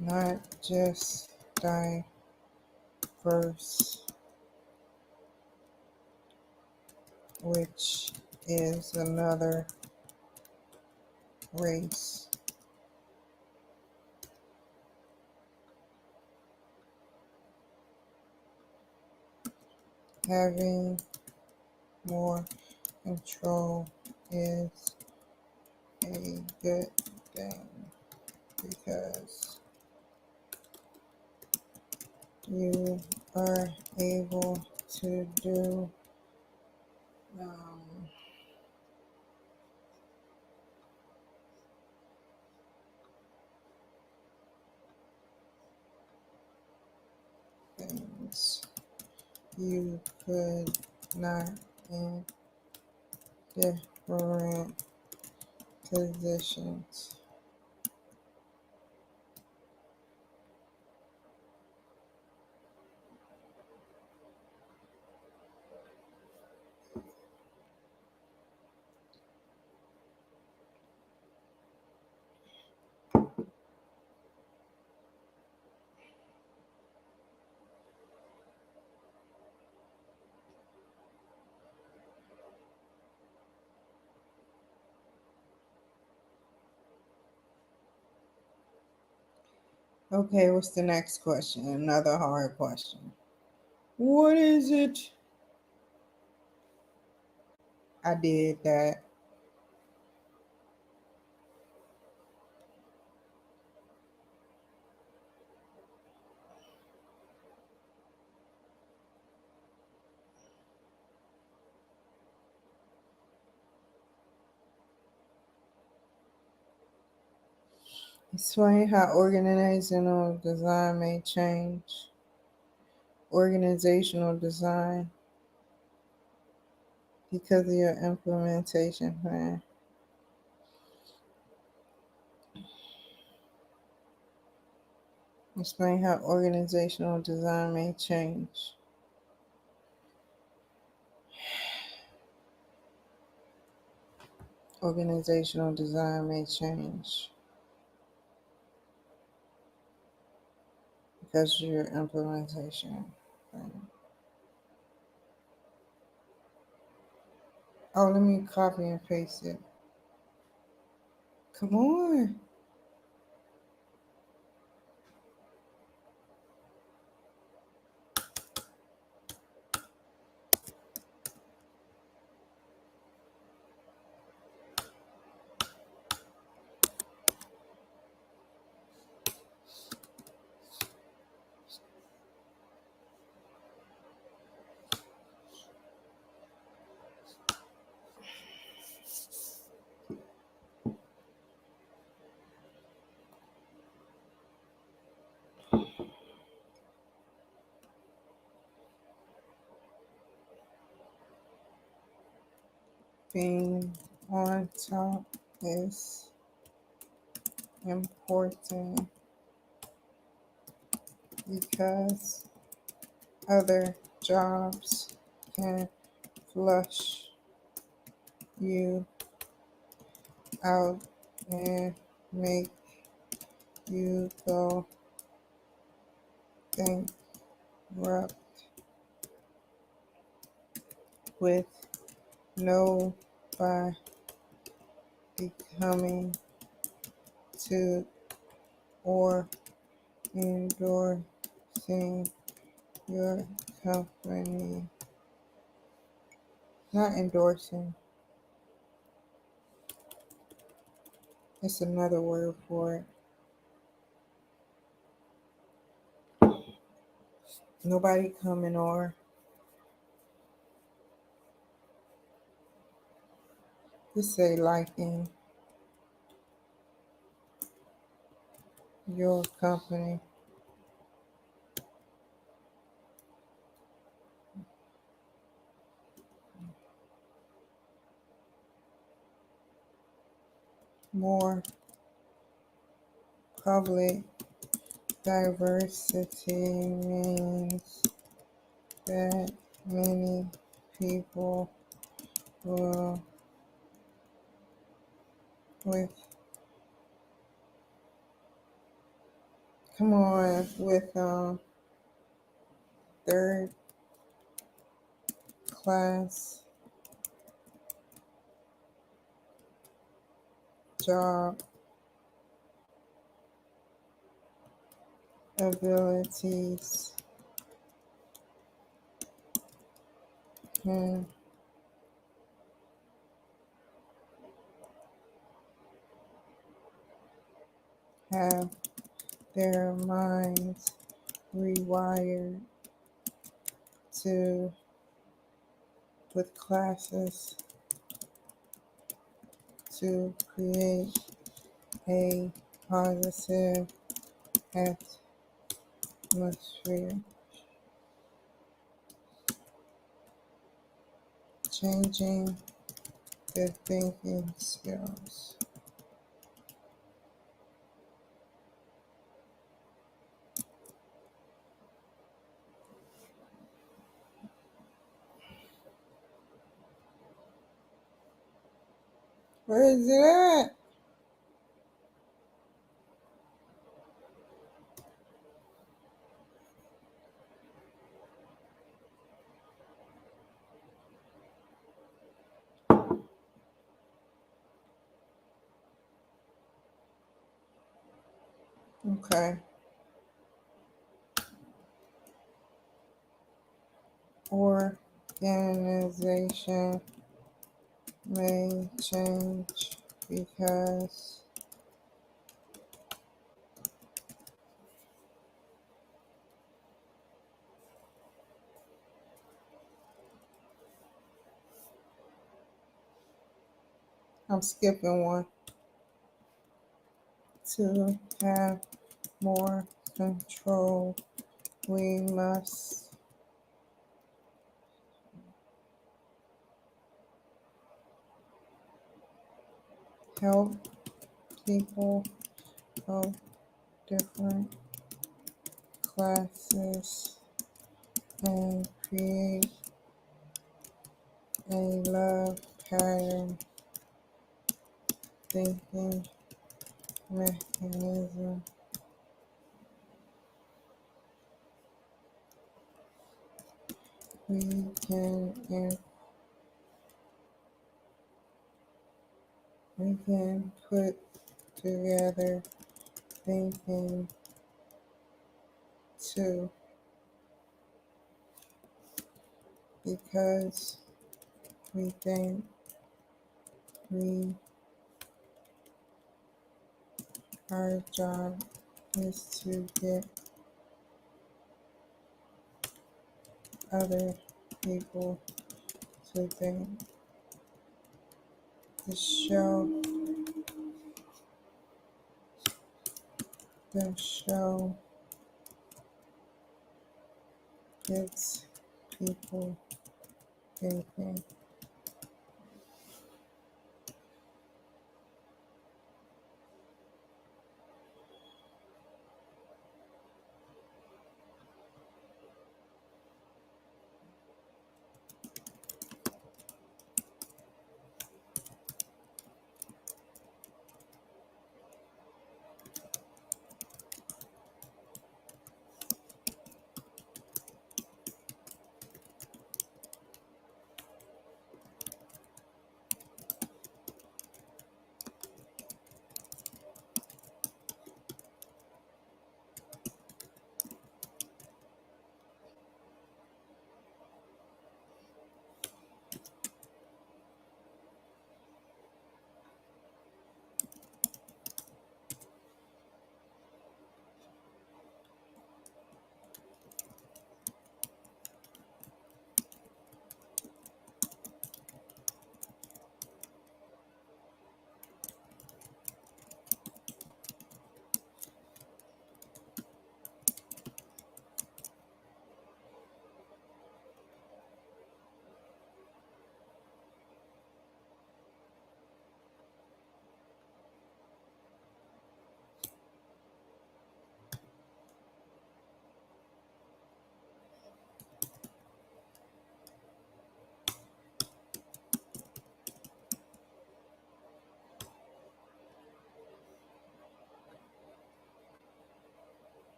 Not just diverse, which is another race. Having more control is a good thing because you are able to do things you could not in different positions. Okay, what's the next question? Another hard question. What is it? I did that. Explain how organizational design may change. Organizational design because of your implementation plan. Explain how organizational design may change. Organizational design may change because of your implementation plan. Oh, let me copy and paste it. Come on. Being on top is important because other jobs can flush you out and make you go bankrupt with no by becoming to or endorsing your company. Not endorsing, it's another word for it. Nobody coming or just say liking your company. More public diversity means that many people will with come on with third class job abilities can have their minds rewired to with classes to create a positive atmosphere, changing their thinking skills. Where is it at? Okay. Organization may change because I'm skipping one. To have more control, we must help people of different classes and create a love pattern thinking mechanism. We can we can put together thinking too because we think we our job is to get other people to think. The show gets people thinking.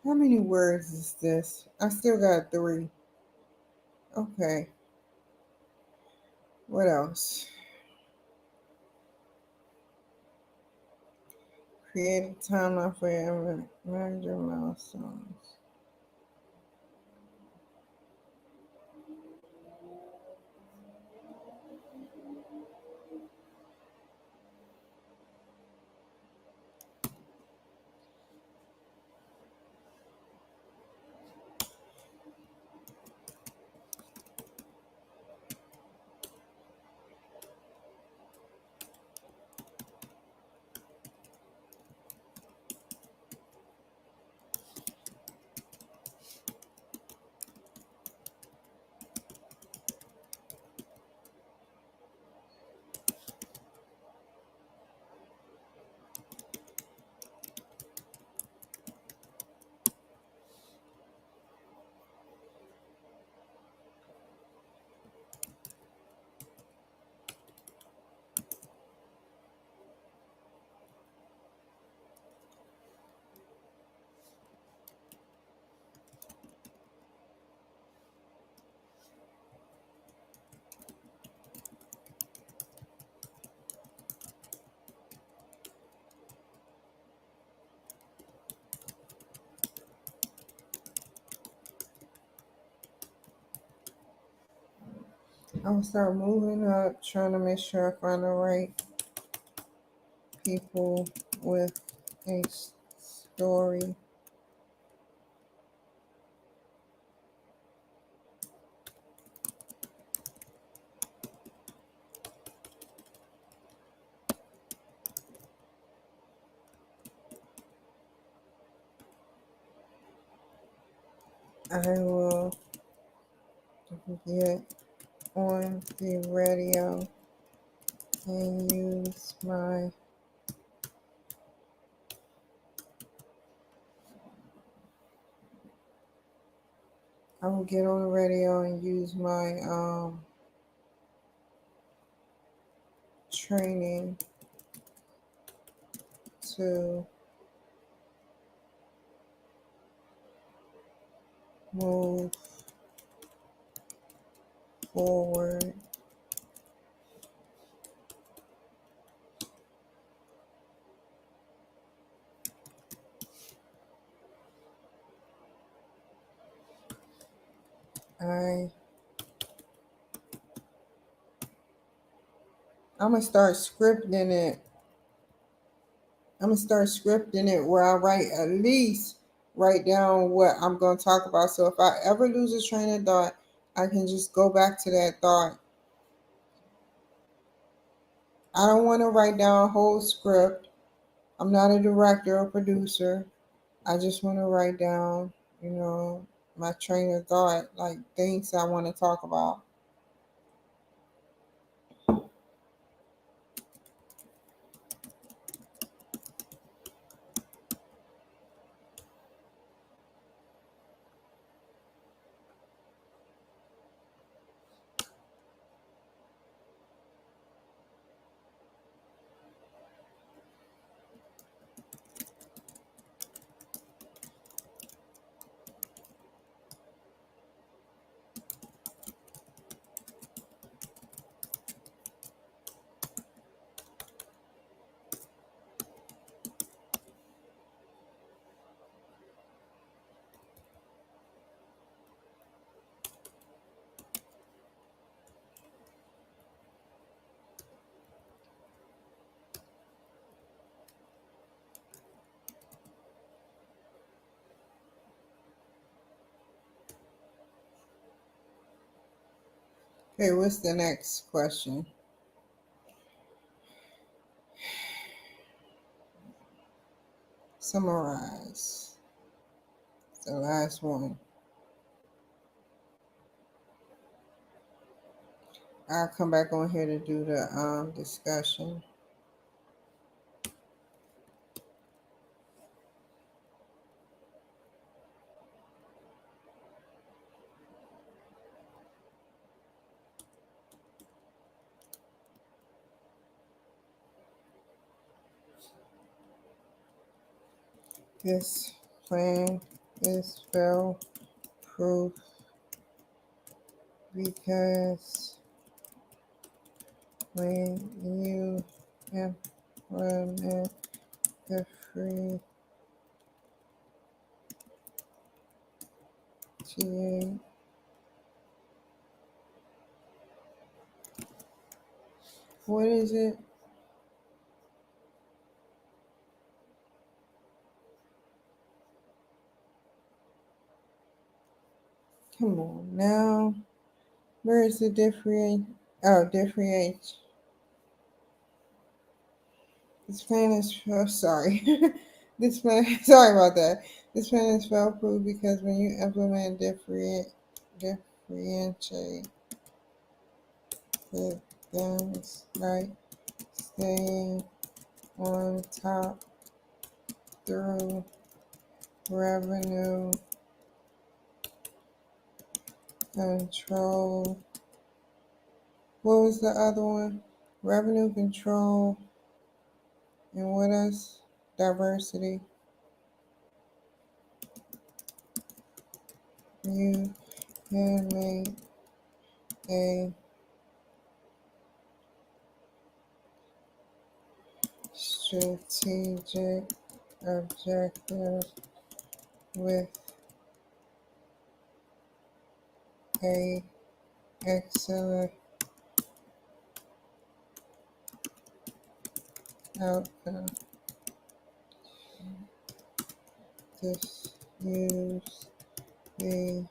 How many words is this? I still got 3. Okay. What else? Create a timeline for your manager milestones. I'm gonna start moving up, trying to make sure I find the right people with a story. I will get on the radio and use my I will get on the radio and use my training to move forward. I I'm gonna start scripting it. I'm gonna start scripting it where I write down what I'm gonna talk about. So if I ever lose a train of thought, I can just go back to that thought. I don't want to write down a whole script. I'm not a director or producer. I just want to write down, my train of thought, like things I want to talk about. Okay, what's the next question? Summarize. It's the last one. I'll come back on here to do the discussion. This plan is fail proof because when you implement the free TA, what is it? Come on now. Where is the different? Oh, different. This plan is sorry. This plan sorry about that. This plan is fail proof because when you implement differentiate the things like staying on top through revenue control. What was the other one? Revenue control and what else? Diversity. You can make a strategic objective with a excellent outcome. Just use the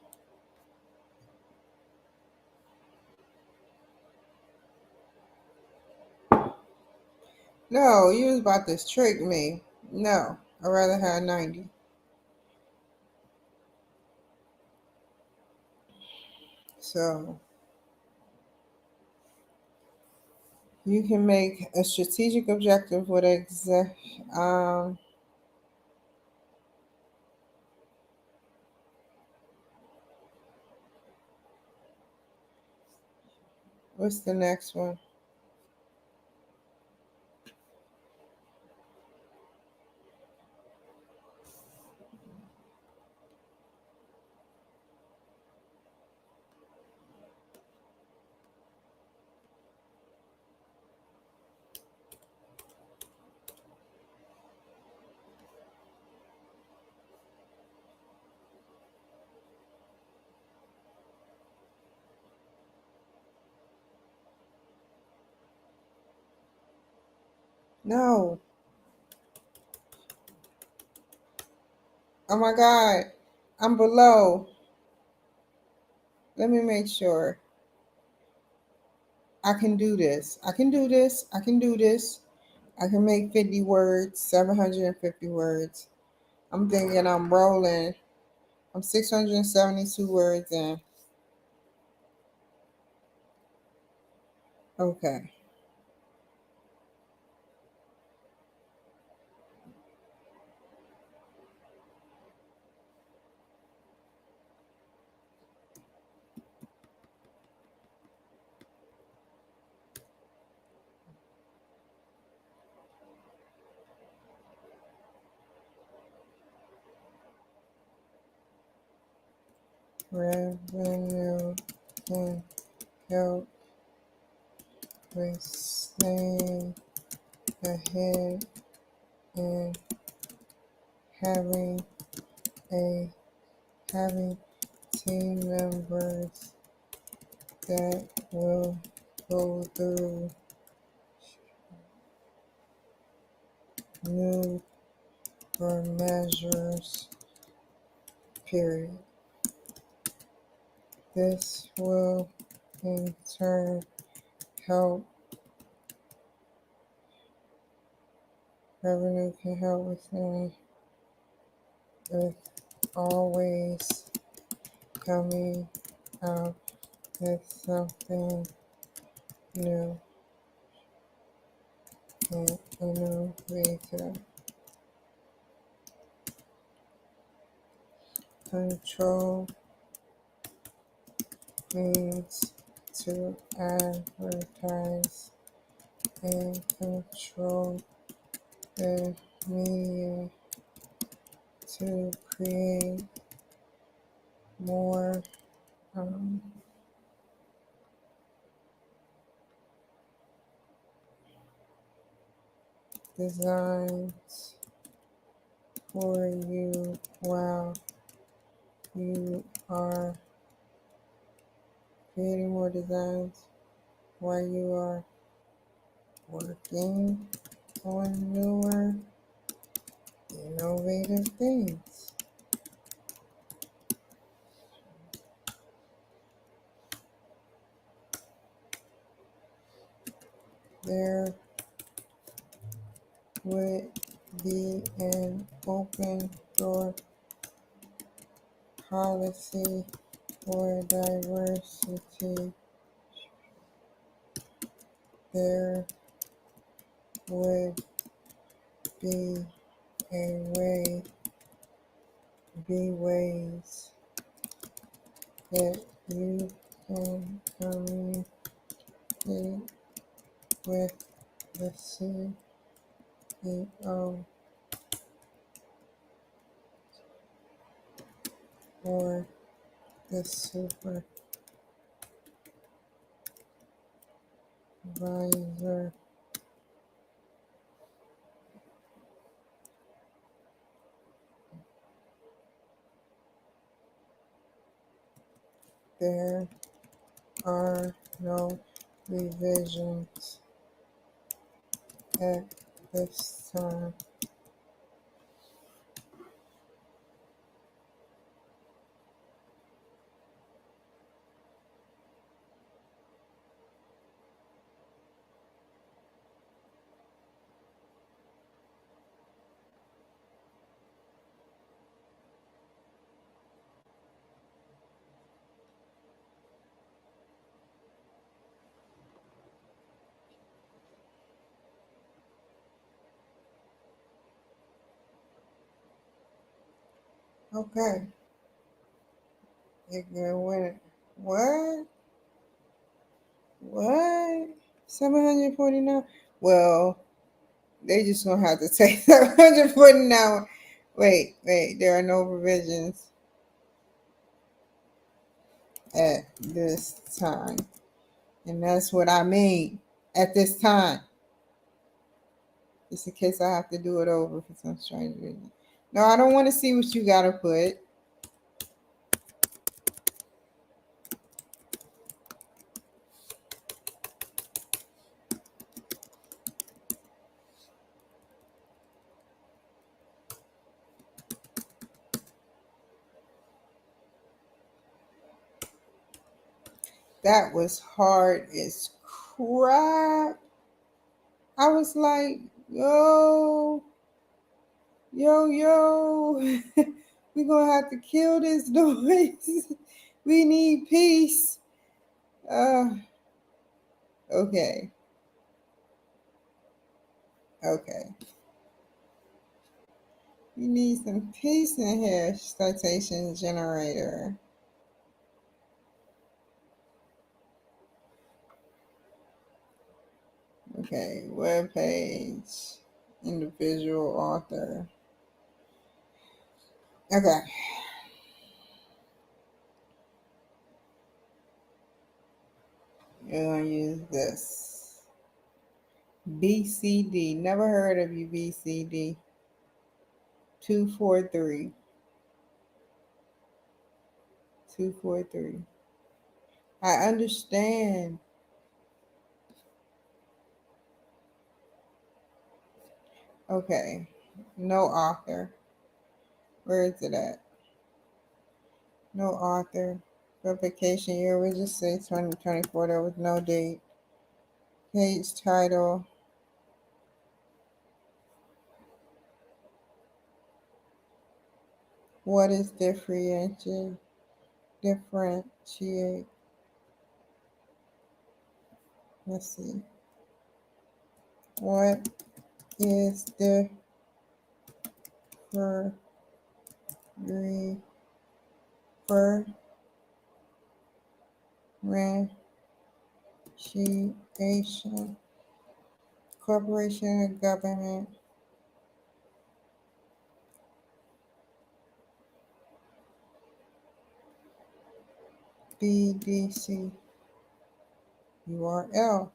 no, you was about to trick me. No, I'd rather have 90. So you can make a strategic objective with um what's the next one? No. Oh my God. I'm below. Let me make sure. I can do this. I can do this. I can do this. I can make 50 words, 750 words. I'm thinking I'm rolling. I'm 672 words in. Okay. Revenue can help with staying ahead and having a having team members that will go through new or measures, period. This will in turn help revenue can help with always coming out with something new and innovative. Control means to advertise and control the media to create more designs for you while you are creating more designs while you are working on newer, innovative things. There would be an open door policy for diversity. There would be ways that you can communicate with the CEO or the supervisor. There are no revisions at this time. Okay. You can win it. What? What? 749? Well, they just gonna have to take 749. Wait. There are no revisions at this time. And that's what I mean. At this time. Just in case I have to do it over for some strange reason. No, I don't want to see what you gotta put. That was hard as crap. I was like, yo, we gonna have to kill this noise. We need peace. Uh, okay. We need some peace in here. Citation generator. Okay, web page. Individual author. Okay. You're gonna use this. BCD. Never heard of you, BCD. 243. 243. I understand. Okay. No author. Where is it at? No author. Publication year. We just say 2024. There was no date. Page title. What is differentiate? Differentiate. Let's see. What is differentiation? Corporation and government. BDC URL.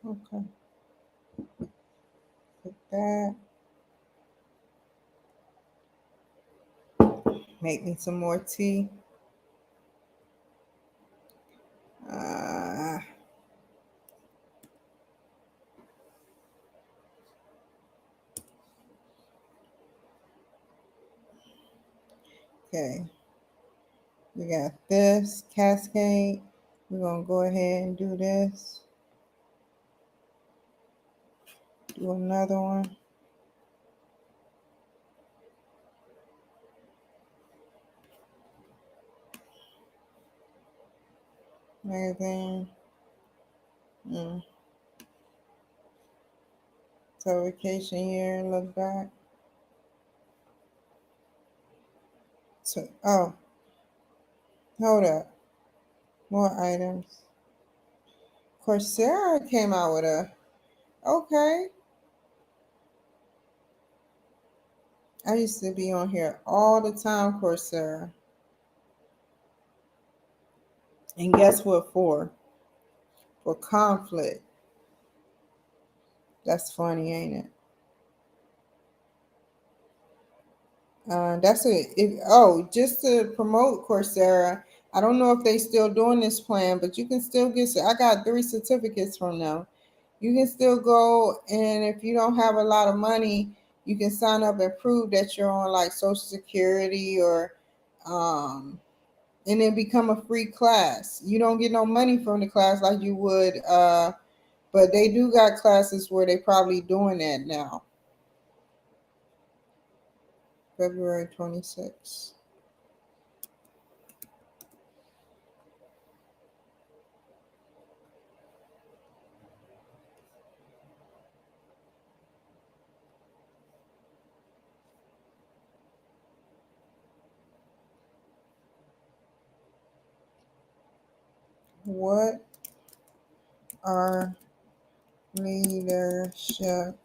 Okay, put that. Make me some more tea. Uh, okay, we got this cascade. We're gonna go ahead and do this. Do another one. Magazine. So vacation year, look back. So, oh, hold up. More items. Coursera came out with a, okay. I used to be on here all the time, Coursera. And guess what for? For conflict. That's funny, ain't it? That's it. Just to promote Coursera. I don't know if they still doing this plan, but you can still get. I got 3 certificates from them. You can still go, and if you don't have a lot of money, you can sign up and prove that you're on like Social Security or, and then become a free class. You don't get no money from the class like you would, but they do got classes where they probably doing that now. February 26th. What are leadership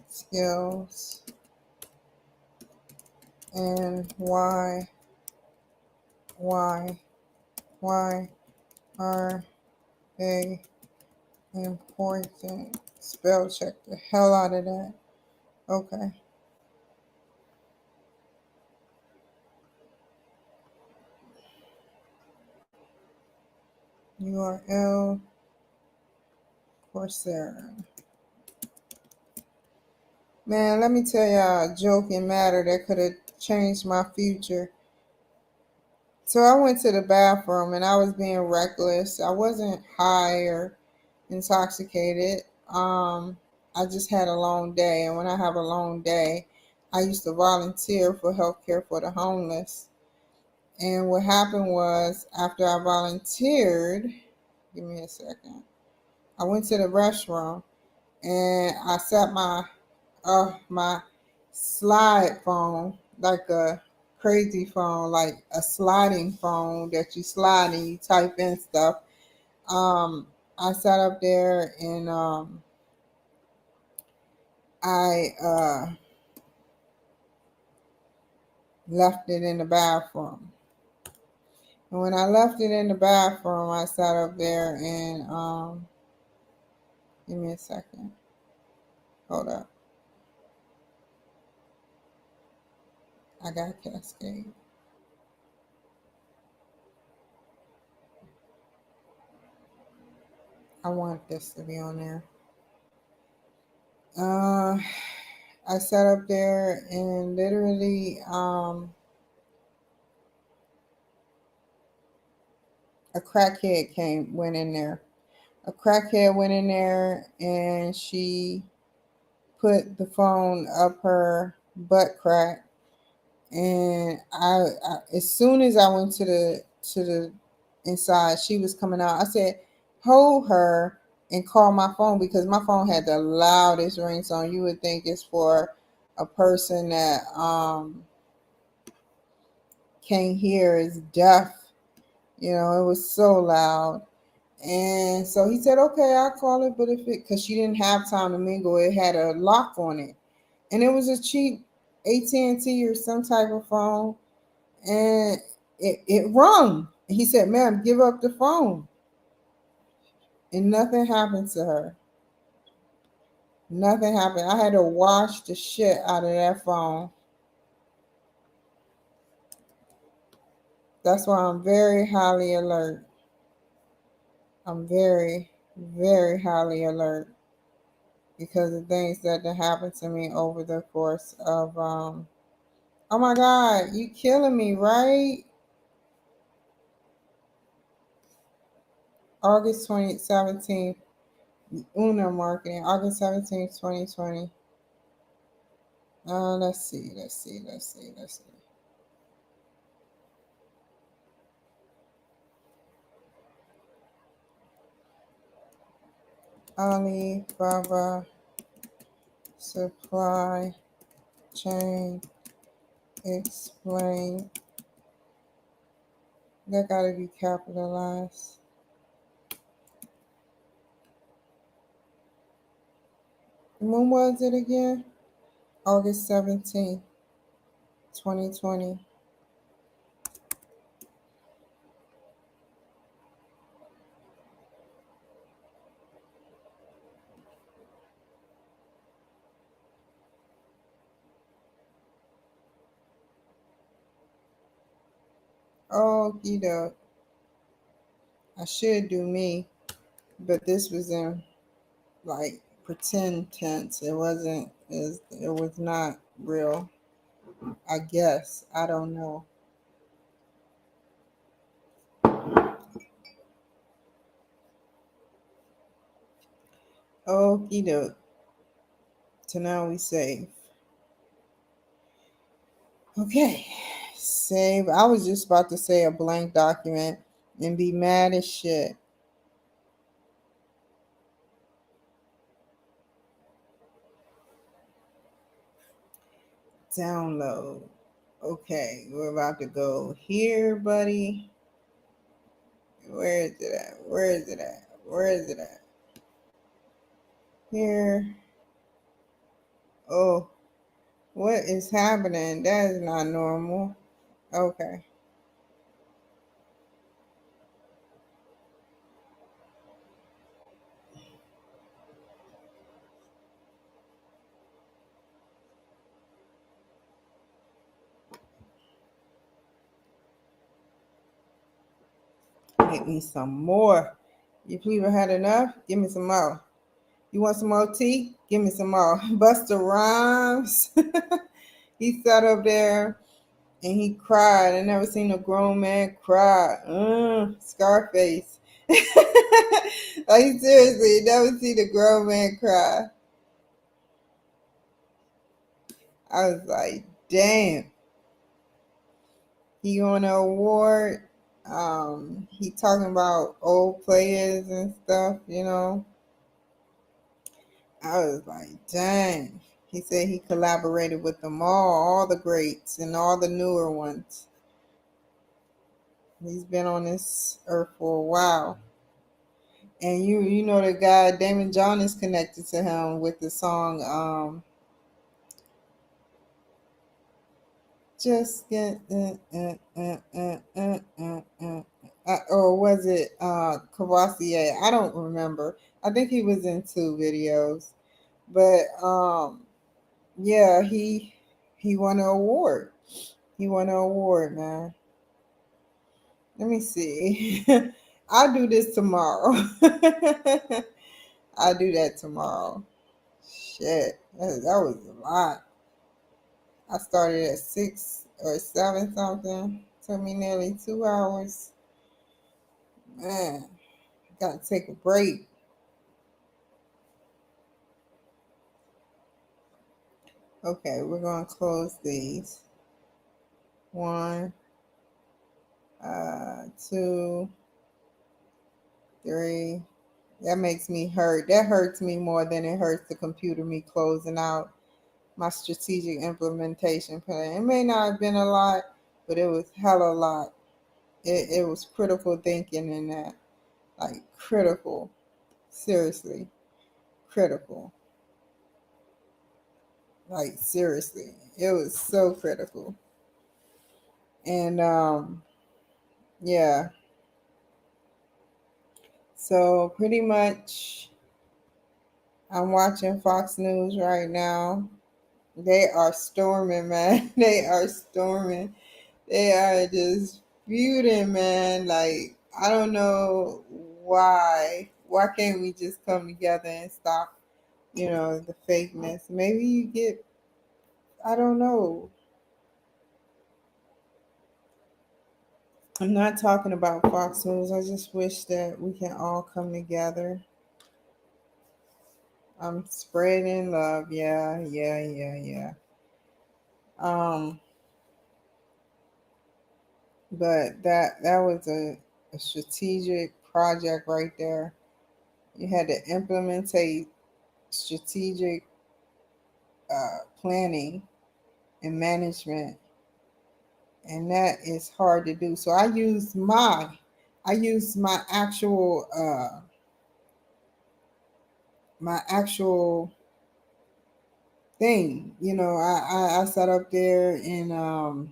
skills and why why are they important? Spell check the hell out of that. Okay. URL Coursera. Man, let me tell y'all a joking matter that could have changed my future. So I went to the bathroom and I was being reckless. I wasn't high or intoxicated. I just had a long day, and when I have a long day, I used to volunteer for healthcare for the homeless. And what happened was, after I volunteered, give me a second. I went to the restroom and I sat my slide phone, like a crazy phone, like a sliding phone that you slide and you type in stuff. I sat up there and I left it in the bathroom. And when I left it in the bathroom, I sat up there and give me a second. Hold up. I got Cascade. I want this to be on there. I sat up there and literally a crackhead went in there. A crackhead went in there and she put the phone up her butt crack. And I as soon as I went to the inside, she was coming out. I said, hold her and call my phone, because my phone had the loudest ringtone. You would think it's for a person that can't hear, is deaf. You know, it was so loud. And so he said, okay, I'll call it, but if it, because she didn't have time to mingle, it had a lock on it. And it was a cheap AT&T or some type of phone. And it rung. He said, ma'am, give up the phone. And nothing happened to her. Nothing happened. I had to wash the shit out of that phone. That's why I'm very highly alert. I'm very, very highly alert because of things that happened to me over the course of oh my God, you killing me, right? August 2017, Una Marketing, August 17th, 2020. Let's see. Alibaba supply chain explain. That gotta be capitalized. When was it again? August 17th, 2020. Oh, you know, I should do me, but this was in like pretend tense. It was not real. I guess. I don't know. Okie doke. So now we save. Okay. Save. I was just about to say a blank document and be mad as shit. Download. Okay, we're about to go here, buddy. Where is it at? Where is it at? Where is it at? Here. Oh, what is happening? That is not normal. Okay. Make me some more. You people had enough? Give me some more. You want some more tea? Give me some more. Buster Rhymes. He sat up there and he cried. I never seen a grown man cry. Scarface. Like seriously, you never seen a grown man cry. I was like, damn. He won an award. He talking about old players and stuff. I was like, dang. He said he collaborated with them all the greats and all the newer ones. He's been on this earth for a while. And you know the guy Damon John is connected to him with the song just get or was it Cavassier? I don't remember. I think he was in two videos. But yeah, he won an award. He won an award, man. Let me see. I'll do this tomorrow. I'll do that tomorrow. Shit, that was a lot. I started at 6 or 7 something. Took me nearly 2 hours. Man, gotta take a break. Okay, we're gonna close these. One, two, three. That makes me hurt. That hurts me more than it hurts the computer me closing out my strategic implementation plan. It may not have been a lot, but it was hella lot. It was critical thinking in that. like critical, seriously, critical, like seriously. It was so critical. And yeah, so pretty much I'm watching Fox News right now. They are storming, man. They are storming. They are just feuding, man. Like, I don't know why. Why can't we just come together and stop, the fakeness? Maybe you get, I don't know. I'm not talking about Fox News. I just wish that we can all come together. I'm spreading love. Yeah, yeah, yeah, yeah. Um, but that was a strategic project right there. You had to implement a strategic planning and management, and that is hard to do. So I use my actual thing. I sat up there and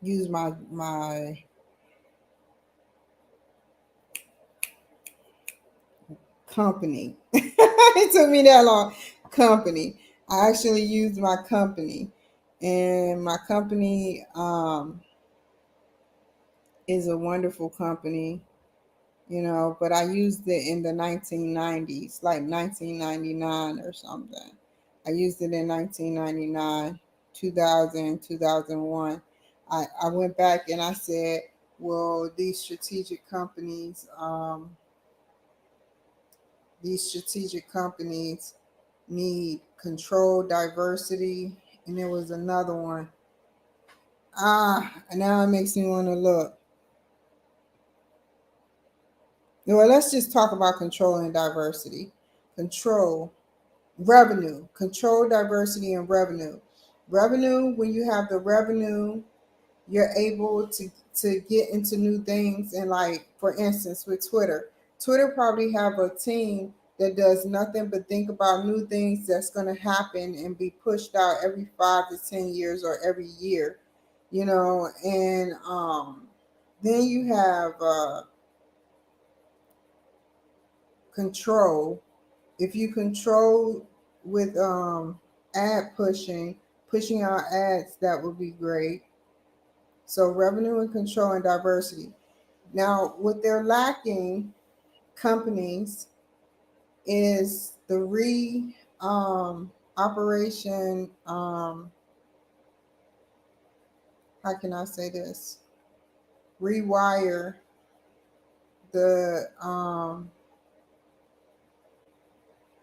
used my company. It took me that long. Company. I actually used my company, and my company is a wonderful company. But I used it in the 1990s, like 1999 or something. I used it in 1999, 2000, 2001. I went back and I said, well, these strategic companies need control, diversity, and there was another one. And now it makes me want to look. Well, let's just talk about control and diversity. Control, revenue, control, diversity, and revenue. Revenue, when you have the revenue, you're able to get into new things. And like, for instance, with Twitter probably have a team that does nothing but think about new things that's going to happen and be pushed out every 5 to 10 years or every year, and then you have control. If you control with ad pushing out ads, that would be great. So revenue and control and diversity. Now, what they're lacking, companies, is the operation. How can I say this? Rewire the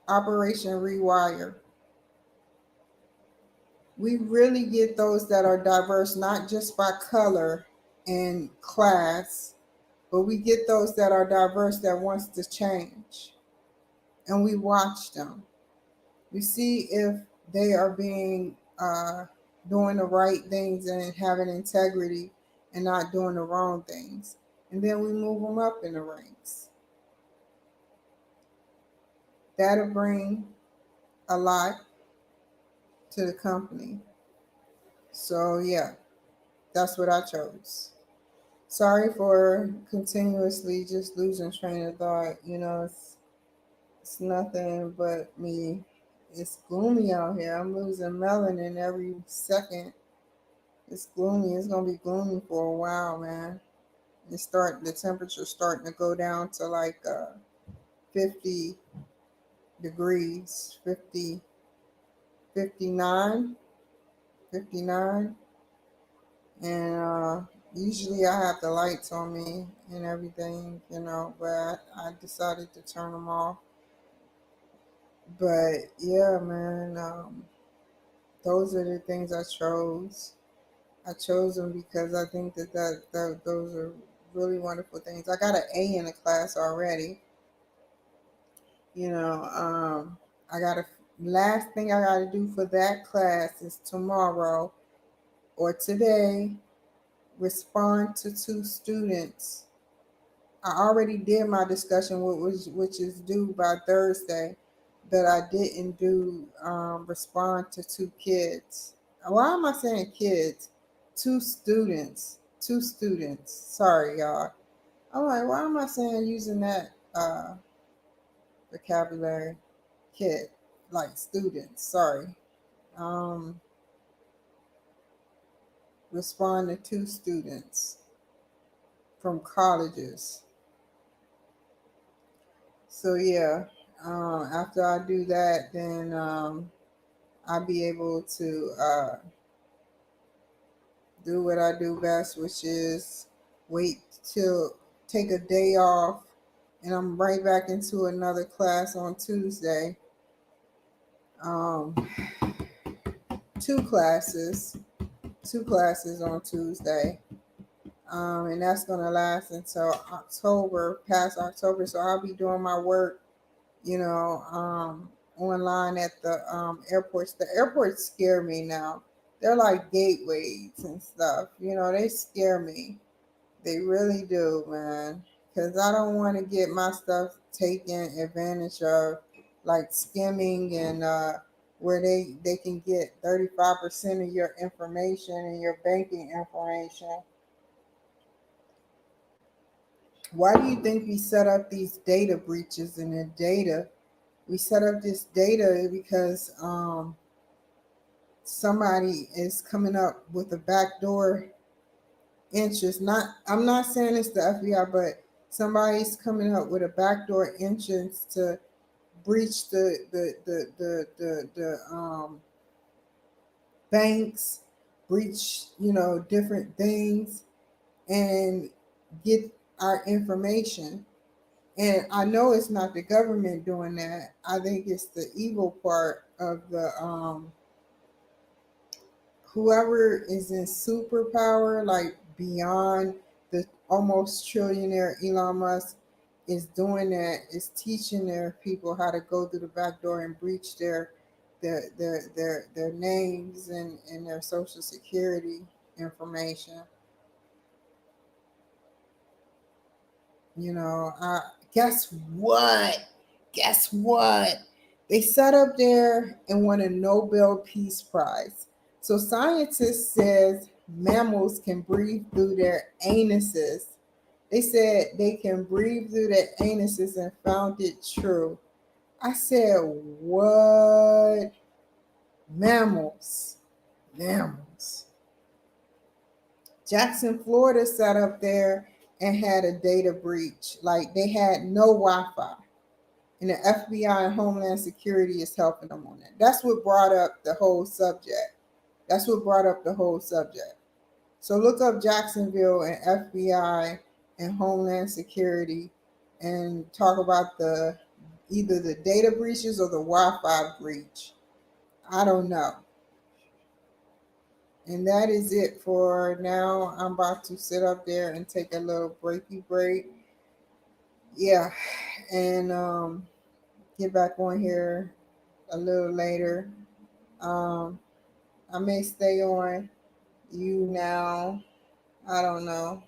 operation rewire. We really get those that are diverse, not just by color and class, but we get those that are diverse that wants to change, and we watch them. We see if they are being doing the right things and having integrity and not doing the wrong things, and then we move them up in the ranks. That'll bring a lot to the company. So yeah, that's what I chose. Sorry for continuously just losing train of thought. It's nothing but me. It's gloomy out here. I'm losing melanin every second. It's gloomy. It's gonna be gloomy for a while, man. The temperature starting to go down to like 50 degrees, 50, 59, 59. And usually I have the lights on me and everything, but I decided to turn them off. But yeah, man, those are the things I chose. I chose them because I think that those are really wonderful things. I got an A in the class already. You know, I got a last thing I got to do for that class is tomorrow or today. respond to two students. I already did my discussion, which is due by Thursday, but I didn't do respond to two kids. Why am I saying kids? Two students. Two students. Sorry, y'all. I'm like, why am I saying using that vocabulary? Kid, like students. Sorry. Um, respond to two students from colleges. So yeah, after I do that, then I'll be able to do what I do best, which is wait till take a day off, and I'm right back into another class on Tuesday. Um, two classes, two classes on Tuesday, and that's gonna last until October, past October. So I'll be doing my work, online at the airports. The airports scare me now. They're like gateways and stuff. They scare me. They really do, man. Because I don't want to get my stuff taken advantage of, like skimming and where they can get 35% of your information and your banking information. Why do you think we set up these data breaches in the data? We set up this data because somebody is coming up with a backdoor interest. I'm not saying it's the FBI, but somebody's coming up with a backdoor entrance to breach the banks, breach different things, and get our information. And I know it's not the government doing that. I think it's the evil part of the whoever is in superpower, like beyond the almost trillionaire Elon Musk, is doing that, is teaching their people how to go through the back door and breach their names and their social security information. I guess what? Guess what? They sat up there and won a Nobel Peace Prize. So scientists says mammals can breathe through their anuses. They said they can breathe through their anuses and found it true. I said, what? Mammals. Mammals. Jackson, Florida sat up there and had a data breach. Like they had no Wi-Fi. And the FBI and Homeland Security is helping them on that. That's what brought up the whole subject. That's what brought up the whole subject. So look up Jacksonville and FBI and Homeland Security and talk about either the data breaches or the Wi-Fi breach. I don't know. And that is it for now. I'm about to sit up there and take a little breaky break. Yeah. And get back on here a little later. Um, I may stay on you now. I don't know.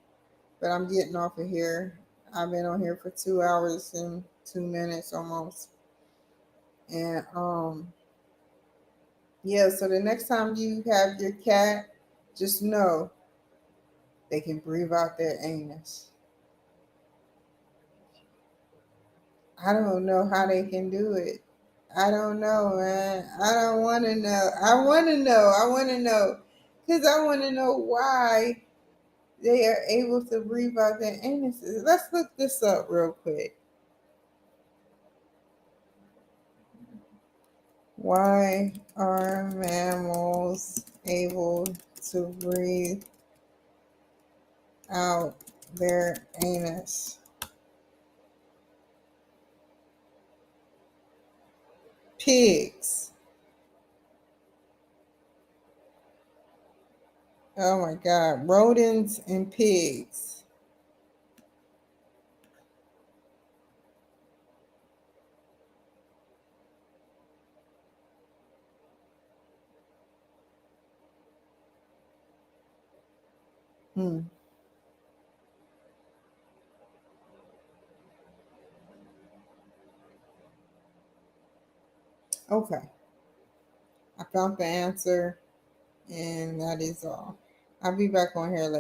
But I'm getting off of here. I've been on here for 2 hours and 2 minutes almost. And yeah, so the next time you have your cat, just know they can breathe out their anus. I don't know how they can do it. I don't know, man. I don't want to know. I want to know. I want to know. Because I want to know why they are able to breathe out their anuses. Let's look this up real quick. Why are mammals able to breathe out their anus? Pigs. Oh my God. Rodents and pigs. Hmm. Okay. I found the answer, and that is all. I'll be back on here later.